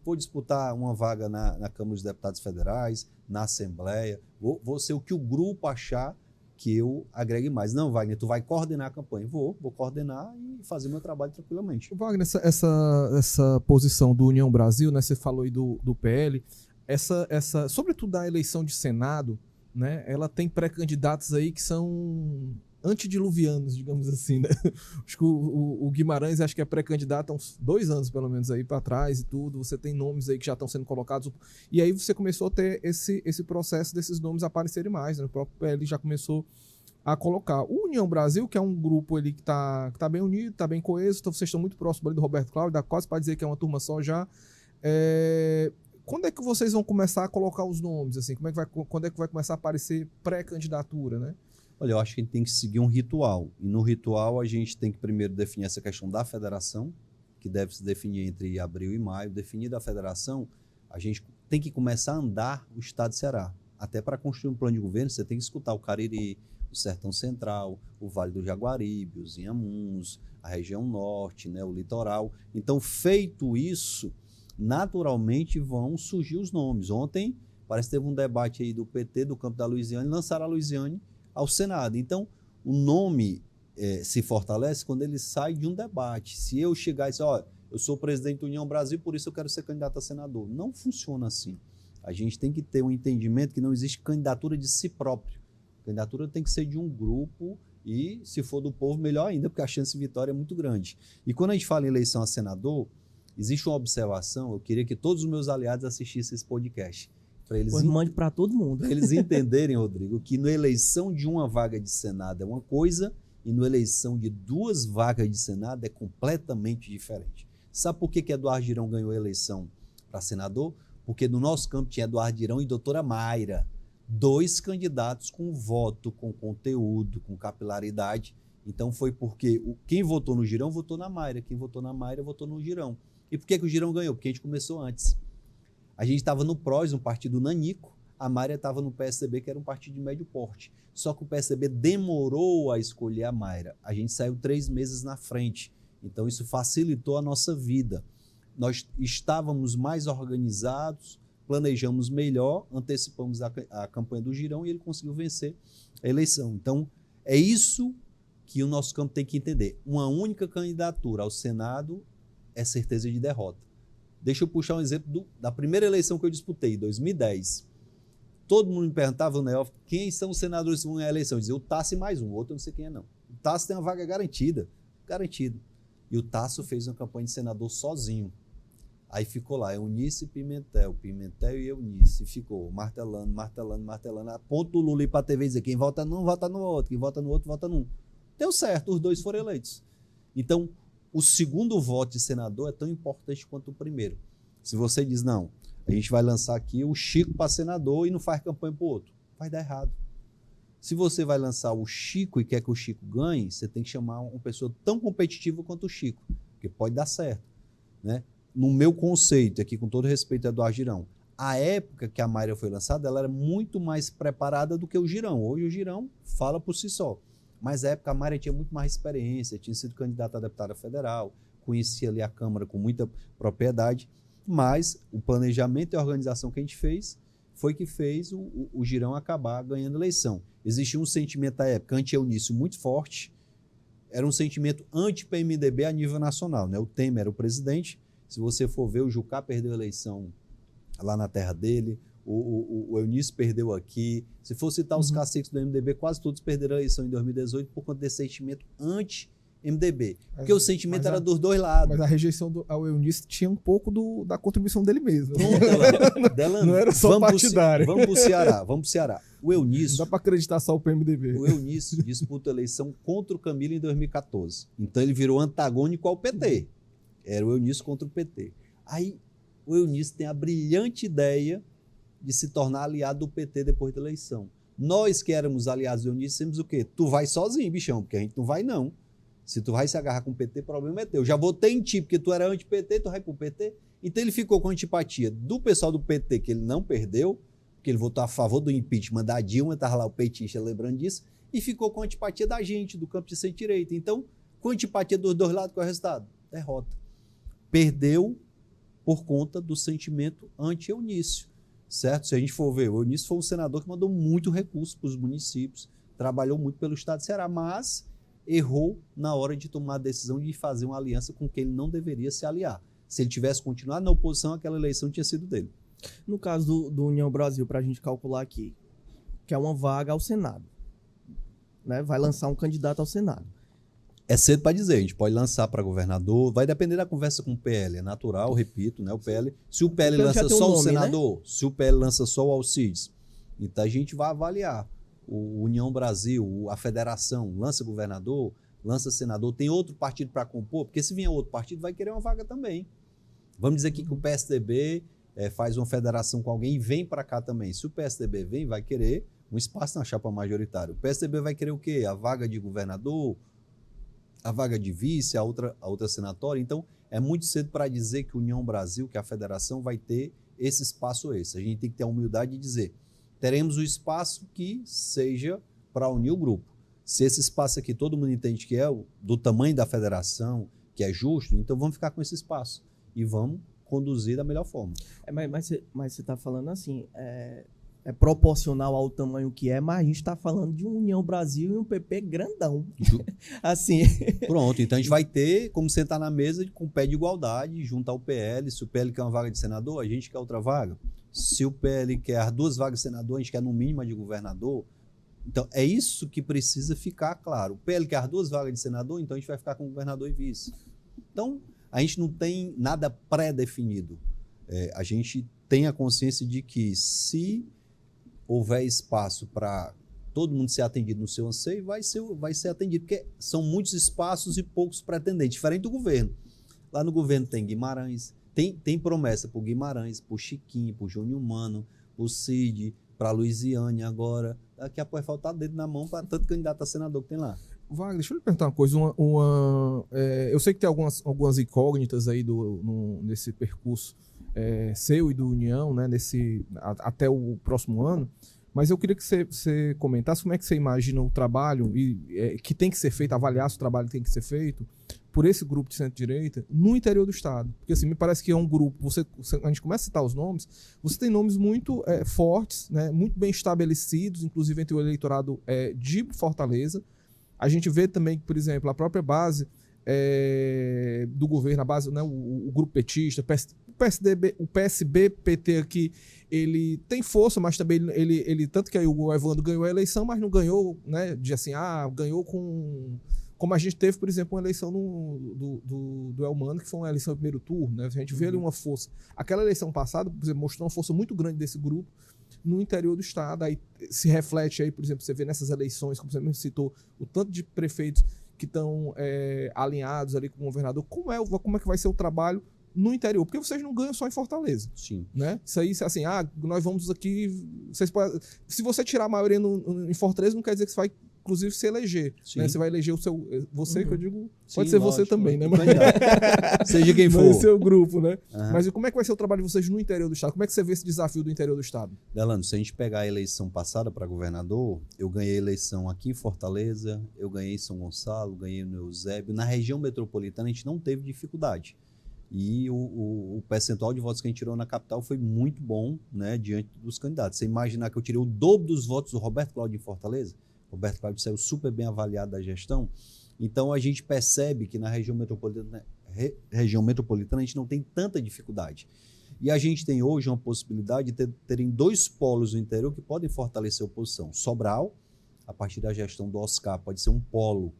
vou disputar uma vaga na Câmara dos Deputados Federais, na Assembleia. Vou ser o que o grupo achar que eu agregue mais. Não, Wagner, tu vai coordenar a campanha. Vou coordenar e fazer meu trabalho tranquilamente. Wagner, essa posição do União Brasil, né, você falou aí do PL, sobretudo da eleição de Senado, né, ela tem pré-candidatos aí que são antediluvianos, digamos assim, né? Acho que o Guimarães acho que é pré-candidato há uns 2 anos, pelo menos, aí para trás e tudo. Você tem nomes aí que já estão sendo colocados. E aí você começou a ter esse processo desses nomes aparecerem mais, né? O próprio PL já começou a colocar. O União Brasil, que é um grupo ali que tá bem unido, tá bem coeso, então vocês estão muito próximos ali do Roberto Cláudio, dá quase para dizer que é uma turma só já. Quando é que vocês vão começar a colocar os nomes? Assim, quando é que vai começar a aparecer pré-candidatura, né? Olha, eu acho que a gente tem que seguir um ritual. E no ritual a gente tem que primeiro definir essa questão da federação, que deve se definir entre abril e maio. Definida a federação, a gente tem que começar a andar o estado de Ceará. Até para construir um plano de governo, você tem que escutar o Cariri, o Sertão Central, o Vale do Jaguaribe, os Inhamuns, a região norte, né, o litoral. Então, feito isso, naturalmente vão surgir os nomes. Ontem, parece que teve um debate aí do PT, do campo da Luisiane, lançaram a Luisiane ao Senado. Então, o nome se fortalece quando ele sai de um debate. Se eu chegar e dizer, eu sou presidente da União Brasil, por isso eu quero ser candidato a senador. Não funciona assim. A gente tem que ter um entendimento que não existe candidatura de si próprio. A candidatura tem que ser de um grupo e, se for do povo, melhor ainda, porque a chance de vitória é muito grande. E quando a gente fala em eleição a senador, existe uma observação, eu queria que todos os meus aliados assistissem esse podcast. Pois mande para todo mundo. Para eles entenderem, Rodrigo, que na eleição de uma vaga de Senado é uma coisa e na eleição de 2 vagas de Senado é completamente diferente. Sabe por que Eduardo Girão ganhou a eleição para senador? Porque no nosso campo tinha Eduardo Girão e doutora Mayra, 2 candidatos com voto, com conteúdo, com capilaridade. Então foi porque quem votou no Girão votou na Mayra, quem votou na Mayra votou no Girão. E por que o Girão ganhou? Porque a gente começou antes. A gente estava no PROS, um partido nanico, a Mayra estava no PSDB, que era um partido de médio porte. Só que o PSDB demorou a escolher a Mayra. A gente saiu 3 meses na frente. Então isso facilitou a nossa vida. Nós estávamos mais organizados, planejamos melhor, antecipamos a campanha do Girão e ele conseguiu vencer a eleição. Então é isso que o nosso campo tem que entender. Uma única candidatura ao Senado é certeza de derrota. Deixa eu puxar um exemplo da primeira eleição que eu disputei, em 2010. Todo mundo me perguntava, né, quem são os senadores que vão ganhar a eleição? Eu dizia, o Tasso e mais um, o outro eu não sei quem é não. O Tasso tem uma vaga garantida. E o Tasso fez uma campanha de senador sozinho. Aí ficou lá, Eunice e Pimentel e Eunice. E ficou martelando. A ponto do Lula ir para a TV e dizer, quem vota num, vota no outro. Quem vota no outro, vota num. Deu certo, os 2 foram eleitos. Então, o segundo voto de senador é tão importante quanto o primeiro. Se você diz, não, a gente vai lançar aqui o Chico para senador e não faz campanha para o outro, vai dar errado. Se você vai lançar o Chico e quer que o Chico ganhe, você tem que chamar uma pessoa tão competitiva quanto o Chico, porque pode dar certo. Né? No meu conceito, aqui com todo respeito a Eduardo Girão, a época que a Mayra foi lançada, ela era muito mais preparada do que o Girão. Hoje o Girão fala por si só. Mas na época a Mária tinha muito mais experiência, tinha sido candidata a deputada federal, conhecia ali a Câmara com muita propriedade, mas o planejamento e a organização que a gente fez foi que fez o Girão acabar ganhando eleição. Existia um sentimento à época anti-Eunício muito forte, era um sentimento anti-PMDB a nível nacional, né? O Temer era o presidente, se você for ver, o Jucá perdeu a eleição lá na terra dele, o Eunício perdeu aqui. Se for citar os caciques do MDB, quase todos perderam a eleição em 2018 por conta desse sentimento anti-MDB. Porque o sentimento era dos dois lados. Mas a rejeição ao Eunício tinha um pouco da contribuição dele mesmo. Delano, não era só partidário. Vamos pro Ceará. O Eunício... Não dá para acreditar só o PMDB. O Eunício disputa a eleição contra o Camilo em 2014. Então ele virou antagônico ao PT. Era o Eunício contra o PT. Aí o Eunício tem a brilhante ideia de se tornar aliado do PT depois da eleição. Nós que éramos aliados do Eunício, dissemos o quê? Tu vai sozinho, bichão, porque a gente não vai não. Se tu vai se agarrar com o PT, o problema é teu. Já votei em ti, porque tu era anti-PT, tu vai pro PT. Então ele ficou com antipatia do pessoal do PT, que ele não perdeu, porque ele votou a favor do impeachment da Dilma, estava lá o petista lembrando disso, e ficou com antipatia da gente, do campo de centro-direita. Então, com antipatia dos dois lados, qual é o resultado? Derrota. Perdeu por conta do sentimento anti-Eunício, certo? Se a gente for ver, o Eunício foi um senador que mandou muito recurso para os municípios, trabalhou muito pelo estado de Ceará, mas errou na hora de tomar a decisão de fazer uma aliança com quem ele não deveria se aliar. Se ele tivesse continuado na oposição, aquela eleição tinha sido dele. No caso do União Brasil, para a gente calcular aqui, que é uma vaga ao Senado, né? Vai lançar um candidato ao Senado. É cedo para dizer, a gente pode lançar para governador, vai depender da conversa com o PL, é natural, repito, né? O PL, se o PL lança só o senador, né? Se o PL lança só o Alcides, então a gente vai avaliar. O União Brasil, a federação, lança governador, lança senador, tem outro partido para compor, porque se vier outro partido vai querer uma vaga também. Vamos dizer aqui que o PSDB faz uma federação com alguém e vem para cá também. Se o PSDB vem, vai querer um espaço na chapa majoritária. O PSDB vai querer o quê? A vaga de governador, a vaga de vice, a outra senatória. Então, é muito cedo para dizer que a União Brasil, que a federação, vai ter esse espaço esse. A gente tem que ter a humildade de dizer, teremos o espaço que seja para unir o grupo. Se esse espaço aqui todo mundo entende que é do tamanho da federação, que é justo, então vamos ficar com esse espaço e vamos conduzir da melhor forma. Mas você está falando assim, é proporcional ao tamanho que é, mas a gente está falando de um União Brasil e um PP grandão. Assim. Pronto, então a gente vai ter como sentar na mesa com pé de igualdade, junto ao PL. Se o PL quer uma vaga de senador, a gente quer outra vaga. Se o PL quer as duas vagas de senador, a gente quer no mínimo a de governador. Então é isso que precisa ficar claro. O PL quer as duas vagas de senador, então a gente vai ficar com governador e vice. Então a gente não tem nada pré-definido. A gente tem a consciência de que se houver espaço para todo mundo ser atendido no seu anseio, vai ser atendido, porque são muitos espaços e poucos pretendentes, diferente do governo. Lá no governo tem Guimarães, tem promessa para o Guimarães, para o Chiquinho, para o Júnior Mano, para o Cid, para a Luiziane agora. Daqui a pouco vai faltar dedo na mão para tanto candidato a senador que tem lá. Wagner, deixa eu lhe perguntar uma coisa. Eu sei que tem algumas incógnitas aí nesse percurso seu e do União, né, até o próximo ano, mas eu queria que você comentasse como é que você imagina o trabalho que tem que ser feito, avaliar se o trabalho tem que ser feito por esse grupo de centro-direita no interior do estado. Porque assim, me parece que é um grupo, a gente começa a citar os nomes, você tem nomes muito fortes, né, muito bem estabelecidos, inclusive entre o eleitorado de Fortaleza. A gente vê também que, por exemplo, a própria base do governo, a base, né, o grupo petista, o PSB, PT aqui, ele tem força, mas também ele tanto que aí o Evandro ganhou a eleição, mas não ganhou, né, de assim, ganhou como a gente teve, por exemplo, uma eleição do Elmano, que foi uma eleição em primeiro turno, né? A gente vê ali uma força. Aquela eleição passada, por exemplo, mostrou uma força muito grande desse grupo no interior do estado, aí se reflete aí, por exemplo, você vê nessas eleições, como você mesmo citou, o tanto de prefeitos que estão alinhados ali com o governador, como é que vai ser o trabalho no interior? Porque vocês não ganham só em Fortaleza. Sim. Né? Isso aí, assim, nós vamos aqui... se você tirar a maioria em Fortaleza, não quer dizer que você vai inclusive, se eleger. Né? Você vai eleger o seu... Você, que eu digo... Pode Sim, ser lógico, você também, né? Seja quem for. Mas o seu grupo, né? Mas como é que vai ser o trabalho de vocês no interior do estado? Como é que você vê esse desafio do interior do estado? Delano, se a gente pegar a eleição passada para governador, eu ganhei a eleição aqui em Fortaleza, eu ganhei em São Gonçalo, ganhei no Eusébio. Na região metropolitana a gente não teve dificuldade. E o percentual de votos que a gente tirou na capital foi muito bom, né, diante dos candidatos. Você imaginar que eu tirei o dobro dos votos do Roberto Cláudio em Fortaleza? O Roberto Cláudio saiu super bem avaliado da gestão. Então a gente percebe que na região metropolitana a gente não tem tanta dificuldade. E a gente tem hoje uma possibilidade de terem 2 polos no interior que podem fortalecer a oposição. Sobral, a partir da gestão do Oscar, pode ser um polo,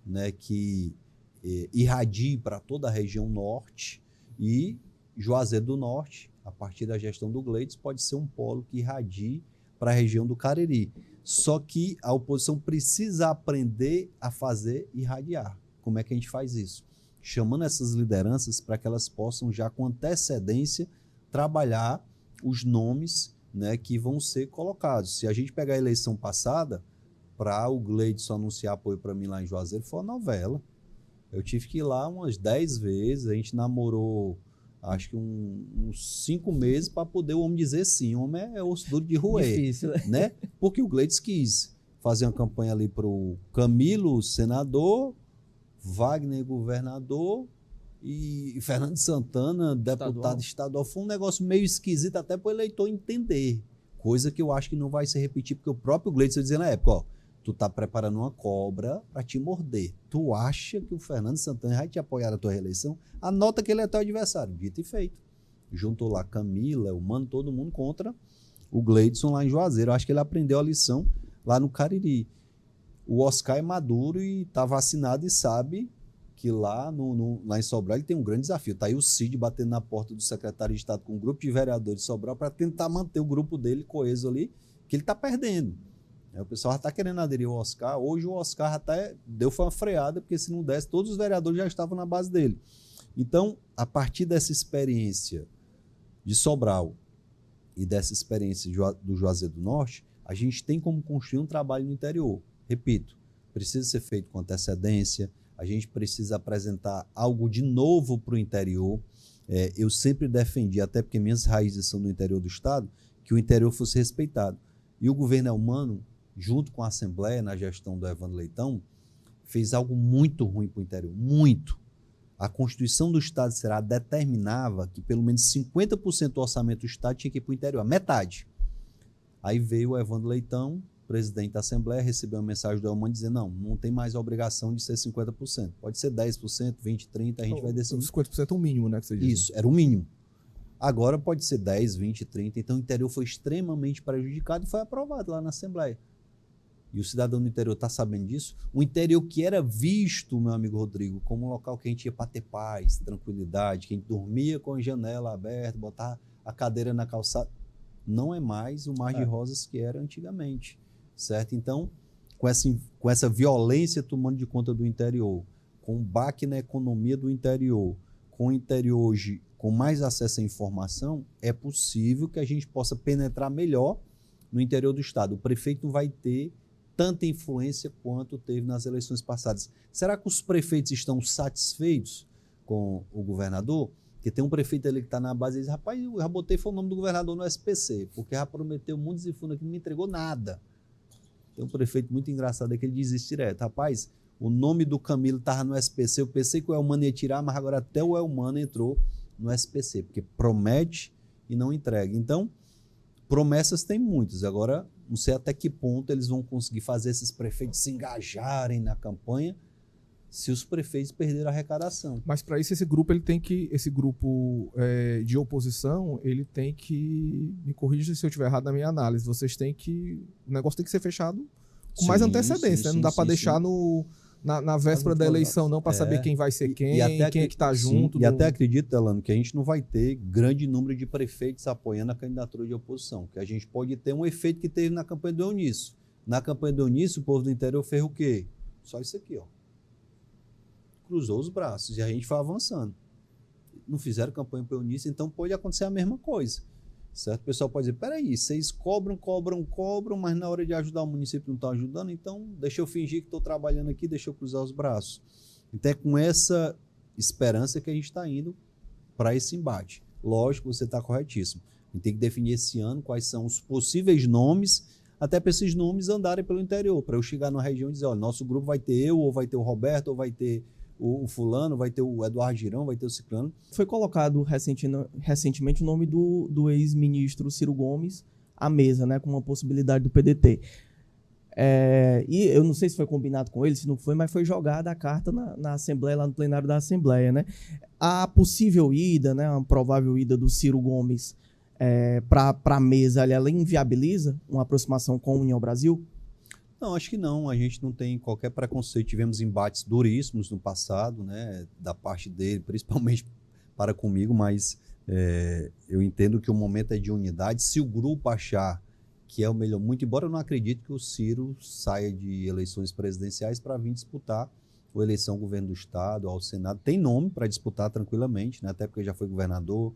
né, que irradie para toda a região norte, e Juazeiro do Norte, a partir da gestão do Gleides, pode ser um polo que irradie para a região do Cariri. Só que a oposição precisa aprender a fazer irradiar. Como é que a gente faz isso? Chamando essas lideranças para que elas possam já com antecedência trabalhar os nomes, né, que vão ser colocados. Se a gente pegar a eleição passada, para o Gleidson anunciar apoio para mim lá em Juazeiro, foi uma novela. Eu tive que ir lá umas 10 vezes, a gente namorou acho que uns 5 meses para poder o homem dizer sim. O homem é osso duro de roer. Difícil, né? Porque o Gleidson quis fazer uma campanha ali para o Camilo, senador, Wagner, governador, e Fernando Santana, deputado estadual. Foi um negócio meio esquisito até para o eleitor entender. Coisa que eu acho que não vai se repetir, porque o próprio Gleidson dizia na época, ó, tu tá preparando uma cobra para te morder. Tu acha que o Fernando Santana vai te apoiar na tua reeleição? Anota que ele é teu adversário. Dito e feito. Juntou lá Camila, o Mano, todo mundo contra o Gleidson lá em Juazeiro. Eu acho que ele aprendeu a lição lá no Cariri. O Oscar é maduro e tá vacinado e sabe que lá em Sobral ele tem um grande desafio. Tá aí o Cid batendo na porta do secretário de Estado com um grupo de vereadores de Sobral para tentar manter o grupo dele coeso ali, que ele tá perdendo. O pessoal já está querendo aderir ao Oscar. Hoje o Oscar até deu uma freada, porque se não desse, todos os vereadores já estavam na base dele. Então, a partir dessa experiência de Sobral e dessa experiência do Juazeiro do Norte, a gente tem como construir um trabalho no interior. Repito, precisa ser feito com antecedência, a gente precisa apresentar algo de novo para o interior. Eu sempre defendi, até porque minhas raízes são no interior do estado, que o interior fosse respeitado. E o governo Elmano, junto com a Assembleia, na gestão do Evandro Leitão, fez algo muito ruim para o interior, muito. A Constituição do Estado determinava que pelo menos 50% do orçamento do Estado tinha que ir para o interior, a metade. Aí veio o Evandro Leitão, presidente da Assembleia, recebeu uma mensagem do Elmano dizendo, não tem mais a obrigação de ser 50%, pode ser 10%, 20%, 30%, a gente vai decidir. 50% é o mínimo, né? Que você diz. Isso, era o mínimo. Agora pode ser 10, 20, 30, então o interior foi extremamente prejudicado e foi aprovado lá na Assembleia. E o cidadão do interior está sabendo disso. O interior que era visto, meu amigo Rodrigo, como um local que a gente ia para ter paz, tranquilidade, que a gente dormia com a janela aberta, botar a cadeira na calçada, não é mais o mar de rosas que era antigamente, certo? Então, com essa violência tomando de conta do interior, com o baque na economia do interior, com o interior hoje com mais acesso à informação, é possível que a gente possa penetrar melhor no interior do estado. O prefeito não vai ter tanta influência quanto teve nas eleições passadas. Será que os prefeitos estão satisfeitos com o governador? Porque tem um prefeito ali que está na base e diz, rapaz, eu já botei foi o nome do governador no SPC, porque já prometeu mundos e fundos aqui, não me entregou nada. Tem um prefeito muito engraçado que ele diz isso direto, rapaz, o nome do Camilo estava no SPC, eu pensei que o Elmano ia tirar, mas agora até o Elmano entrou no SPC, porque promete e não entrega. Então, promessas tem muitas. Agora, não sei até que ponto eles vão conseguir fazer esses prefeitos se engajarem na campanha se os prefeitos perderam a arrecadação. Mas para isso esse grupo de oposição, ele tem que, me corrija se eu estiver errado na minha análise, o negócio tem que ser fechado com mais antecedência, né? Não dá para deixar na véspera da eleição não, para saber quem vai ser quem é que está junto. E até acredito, Delano, que a gente não vai ter grande número de prefeitos apoiando a candidatura de oposição, que a gente pode ter um efeito que teve na campanha do Eunício. Na campanha do Eunício, o povo do interior fez o quê? Só isso aqui, ó. Cruzou os braços e a gente foi avançando. Não fizeram campanha para o Eunício, então pode acontecer a mesma coisa. certo? O pessoal pode dizer, peraí, vocês cobram, mas na hora de ajudar o município não estão ajudando, então deixa eu fingir que estou trabalhando aqui, deixa eu cruzar os braços. Então é com essa esperança que a gente está indo para esse embate. Lógico, você está corretíssimo. A gente tem que definir esse ano quais são os possíveis nomes, até para esses nomes andarem pelo interior, para eu chegar na região e dizer, olha, nosso grupo vai ter eu, ou vai ter o Roberto, ou vai ter o fulano, vai ter o Eduardo Girão, vai ter o ciclano. Foi colocado recentemente o nome do ex-ministro Ciro Gomes à mesa, né, com uma possibilidade do PDT. E eu não sei se foi combinado com ele, se não foi, mas foi jogada a carta na Assembleia, lá no plenário da Assembleia, né? A possível ida, né, uma provável ida do Ciro Gomes para a mesa, ela inviabiliza uma aproximação com a União Brasil? Não, acho que não. A gente não tem qualquer preconceito. Tivemos embates duríssimos no passado, né, da parte dele, principalmente para comigo, mas eu entendo que o momento é de unidade. Se o grupo achar que é o melhor, muito embora eu não acredite que o Ciro saia de eleições presidenciais para vir disputar a eleição ao governo do estado, ao Senado. Tem nome para disputar tranquilamente, né, até porque já foi governador,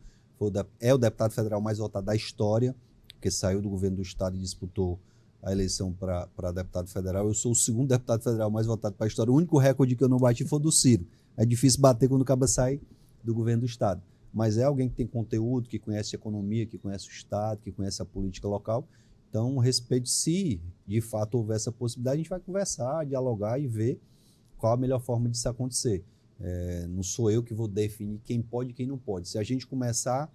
é o deputado federal mais votado da história, que saiu do governo do estado e disputou a eleição para deputado federal. Eu sou o segundo deputado federal mais votado para a história. O único recorde que eu não bati foi do Ciro. É difícil bater quando o cabo sai do governo do estado. Mas é alguém que tem conteúdo, que conhece a economia, que conhece o estado, que conhece a política local. Então, respeito, se de fato houver essa possibilidade, a gente vai conversar, dialogar e ver qual a melhor forma disso acontecer. Não sou eu que vou definir quem pode e quem não pode. Se a gente começar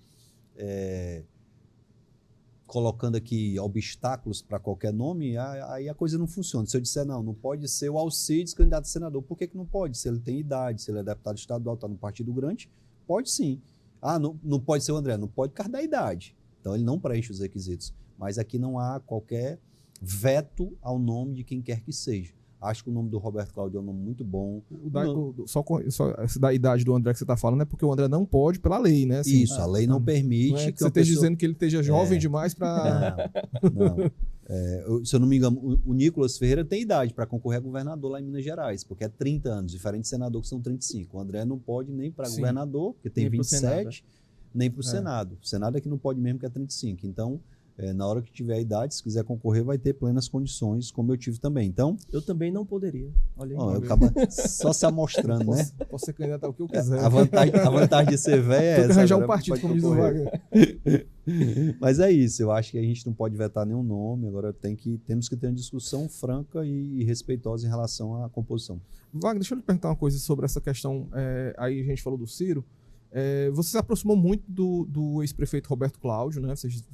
colocando aqui obstáculos para qualquer nome, aí a coisa não funciona. Se eu disser, não pode ser o Alcides candidato a senador, por que não pode? Se ele tem idade, se ele é deputado estadual, está no partido grande, pode sim. Não pode ser o André, não pode por causa da idade. Então ele não preenche os requisitos. Mas aqui não há qualquer veto ao nome de quem quer que seja. Acho que o nome do Roberto Cláudio é um nome muito bom. Só da idade do André que você está falando é porque o André não pode pela lei, né? Assim, isso, a lei não permite. Não é que você esteja dizendo que ele esteja jovem demais para... Não. Se eu não me engano, o Nicolas Ferreira tem idade para concorrer a governador lá em Minas Gerais, porque é 30 anos, diferente de senador que são 35. O André não pode nem para governador, porque tem 27, nem para o Senado. O Senado é que não pode mesmo, que é 35. Então... na hora que tiver a idade, se quiser concorrer, vai ter plenas condições, como eu tive também. Então, eu também não poderia. Olha aí. Eu acabo só se amostrando, né? Posso ser candidato ao que eu quiser. A vantagem de ser velho é essa. Arranjar um partido, como diz o Wagner. Mas é isso, eu acho que a gente não pode vetar nenhum nome, agora temos que ter uma discussão franca e respeitosa em relação à composição. Wagner, deixa eu lhe perguntar uma coisa sobre essa questão. Aí a gente falou do Ciro. Você se aproximou muito do ex-prefeito Roberto Cláudio, né? Vocês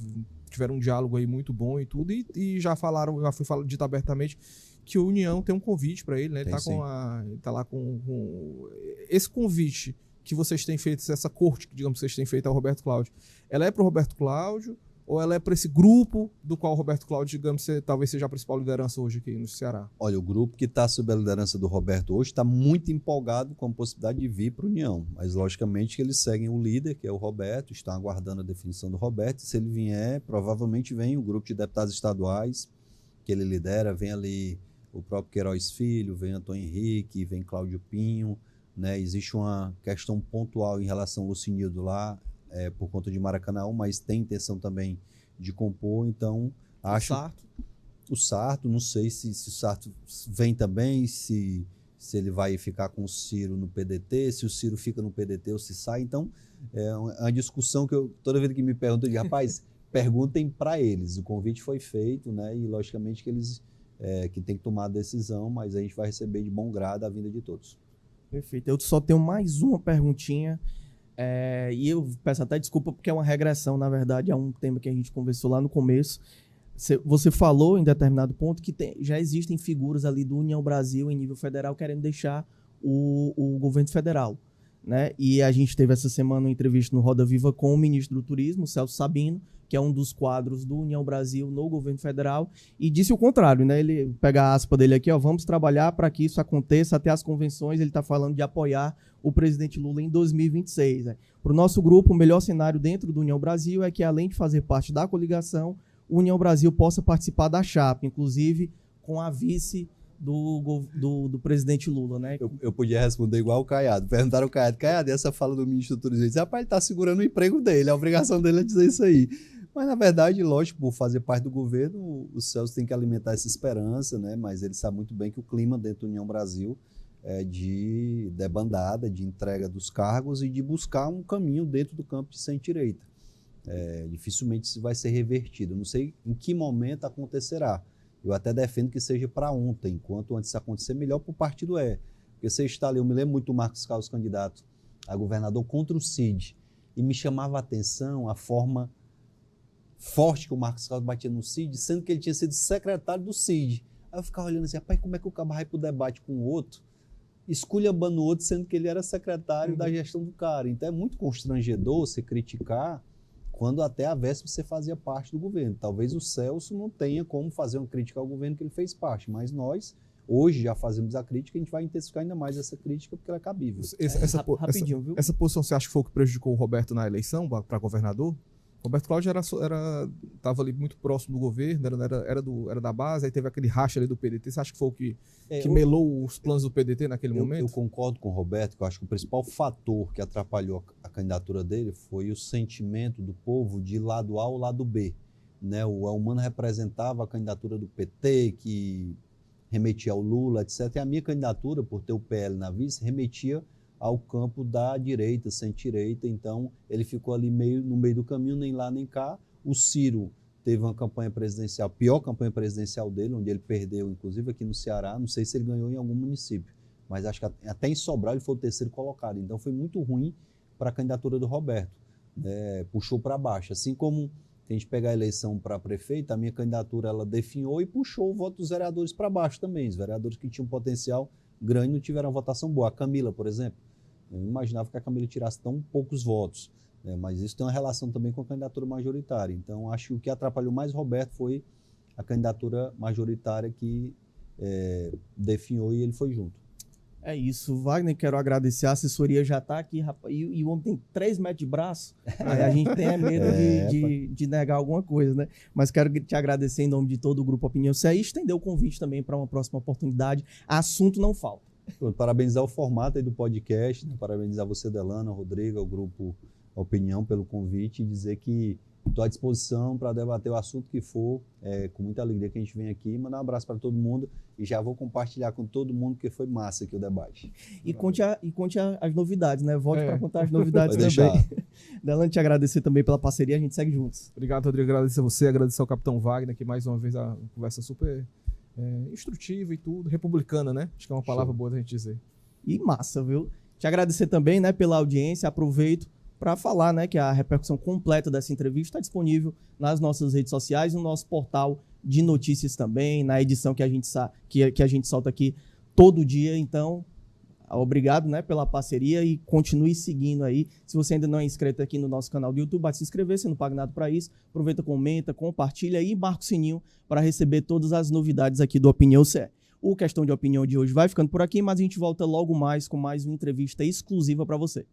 tiveram um diálogo aí muito bom e tudo, e já foi dito abertamente que a União tem um convite para ele, né? Ele tá lá com esse convite que vocês têm feito, essa corte, digamos, que vocês têm feito ao Roberto Cláudio. Ela é para o Roberto Cláudio ou ela é para esse grupo do qual o Roberto Cláudio, digamos, talvez seja a principal liderança hoje aqui no Ceará? Olha, o grupo que está sob a liderança do Roberto hoje está muito empolgado com a possibilidade de vir para a União, mas logicamente que eles seguem o líder, que é o Roberto, estão aguardando a definição do Roberto, e se ele vier, provavelmente vem o grupo de deputados estaduais que ele lidera, vem ali o próprio Queiroz Filho, vem Antônio Henrique, vem Cláudio Pinho, né? Existe uma questão pontual em relação ao Lucinildo lá, por conta de Maracanã, mas tem intenção também de compor, então acho... O Sarto, não sei se o Sarto vem também, se ele vai ficar com o Ciro no PDT, se o Ciro fica no PDT ou se sai, então é uma discussão que toda vez que me perguntam, eu digo, rapaz, perguntem para eles, o convite foi feito, né, e logicamente que eles que tem que tomar a decisão, mas a gente vai receber de bom grado a vinda de todos. Perfeito, eu só tenho mais uma perguntinha, e eu peço até desculpa porque é uma regressão, na verdade, é um tema que a gente conversou lá no começo. Você falou em determinado ponto que já existem figuras ali do União Brasil em nível federal querendo deixar o governo federal, né? E a gente teve essa semana uma entrevista no Roda Viva com o ministro do Turismo, Celso Sabino, que é um dos quadros do União Brasil no governo federal, e disse o contrário, né? Ele pega a aspa dele aqui, vamos trabalhar para que isso aconteça até as convenções. Ele está falando de apoiar o presidente Lula em 2026. Né? Para o nosso grupo, o melhor cenário dentro do União Brasil é que, além de fazer parte da coligação, o União Brasil possa participar da chapa, inclusive com a vice do presidente Lula, né? Eu podia responder igual o Caiado. Perguntaram ao Caiado, essa fala do ministro do Turismo, ele disse, rapaz, ele está segurando o emprego dele, a obrigação dele é dizer isso aí. Mas, na verdade, lógico, por fazer parte do governo, o Celso tem que alimentar essa esperança, né? Mas ele sabe muito bem que o clima dentro da União Brasil é de debandada, de entrega dos cargos e de buscar um caminho dentro do campo de centro-direita. Dificilmente isso vai ser revertido. Eu não sei em que momento acontecerá. Eu até defendo que seja para ontem. Quanto antes isso acontecer, melhor para o partido é. Porque você está ali, eu me lembro muito do Marcos Carlos, candidato a governador contra o Cid, e me chamava a atenção a forma forte que o Marcos Carlos batia no Cid, sendo que ele tinha sido secretário do Cid. Aí eu ficava olhando assim, rapaz, como é que o cara vai para o debate com o outro, esculhambando o outro, sendo que ele era secretário da gestão do cara. Então é muito constrangedor você criticar quando até a véspera você fazia parte do governo. Talvez o Celso não tenha como fazer uma crítica ao governo que ele fez parte, mas nós hoje já fazemos a crítica e a gente vai intensificar ainda mais essa crítica porque ela é cabível. Rapidinho, viu? Essa posição você acha que foi o que prejudicou o Roberto na eleição para governador? Roberto Cláudio estava ali muito próximo do governo, era da base, aí teve aquele racha ali do PDT. Você acha que foi o que melou os planos do PDT naquele momento? Eu concordo com o Roberto, que eu acho que o principal fator que atrapalhou a candidatura dele foi o sentimento do povo de lado A ou lado B. Né? O Elmano representava a candidatura do PT, que remetia ao Lula, etc. E a minha candidatura, por ter o PL na vice, remetia ao campo da direita, centro-direita, então ele ficou ali no meio do caminho, nem lá nem cá. O Ciro teve uma campanha presidencial, pior campanha presidencial dele, onde ele perdeu, inclusive aqui no Ceará, não sei se ele ganhou em algum município, mas acho que até em Sobral ele foi o terceiro colocado, então foi muito ruim para a candidatura do Roberto, puxou para baixo, assim como se a gente pegar a eleição para prefeito, a minha candidatura ela definhou e puxou o voto dos vereadores para baixo também, os vereadores que tinham potencial grande não tiveram uma votação boa. A Camila, por exemplo, eu não imaginava que a Camila tirasse tão poucos votos, né? Mas isso tem uma relação também com a candidatura majoritária. Então, acho que o que atrapalhou mais Roberto foi a candidatura majoritária que definhou e ele foi junto. É isso, Wagner, quero agradecer, a assessoria já está aqui, rapaz, e o homem tem 3 metros de braço, aí a gente tem medo de negar alguma coisa, né? Mas quero te agradecer em nome de todo o Grupo Opinião CE e estender o convite também para uma próxima oportunidade. Assunto não falta. Parabenizar o formato aí do podcast, né? Parabenizar você, Delana, Rodrigo, o Grupo Opinião pelo convite e dizer que estou à disposição para debater o assunto que for, com muita alegria que a gente vem aqui. Mandar um abraço para todo mundo e já vou compartilhar com todo mundo porque foi massa aqui o debate. E conte as novidades, né? Volte para contar as novidades também. Delano, te agradecer também pela parceria, a gente segue juntos. Obrigado, Rodrigo. Agradecer a você, agradecer ao Capitão Wagner, que mais uma vez a conversa super instrutiva e tudo, republicana, né? Acho que é uma palavra boa da gente dizer. E massa, viu? Te agradecer também, né, pela audiência, aproveito para falar, né, que a repercussão completa dessa entrevista está disponível nas nossas redes sociais, no nosso portal de notícias também, na edição que a gente solta aqui todo dia. Então, obrigado, né, pela parceria e continue seguindo aí. Se você ainda não é inscrito aqui no nosso canal do YouTube, basta se inscrever, você não paga nada para isso. Aproveita, comenta, compartilha e marca o sininho para receber todas as novidades aqui do Opinião CE. O Questão de Opinião de hoje vai ficando por aqui, mas a gente volta logo mais com mais uma entrevista exclusiva para você.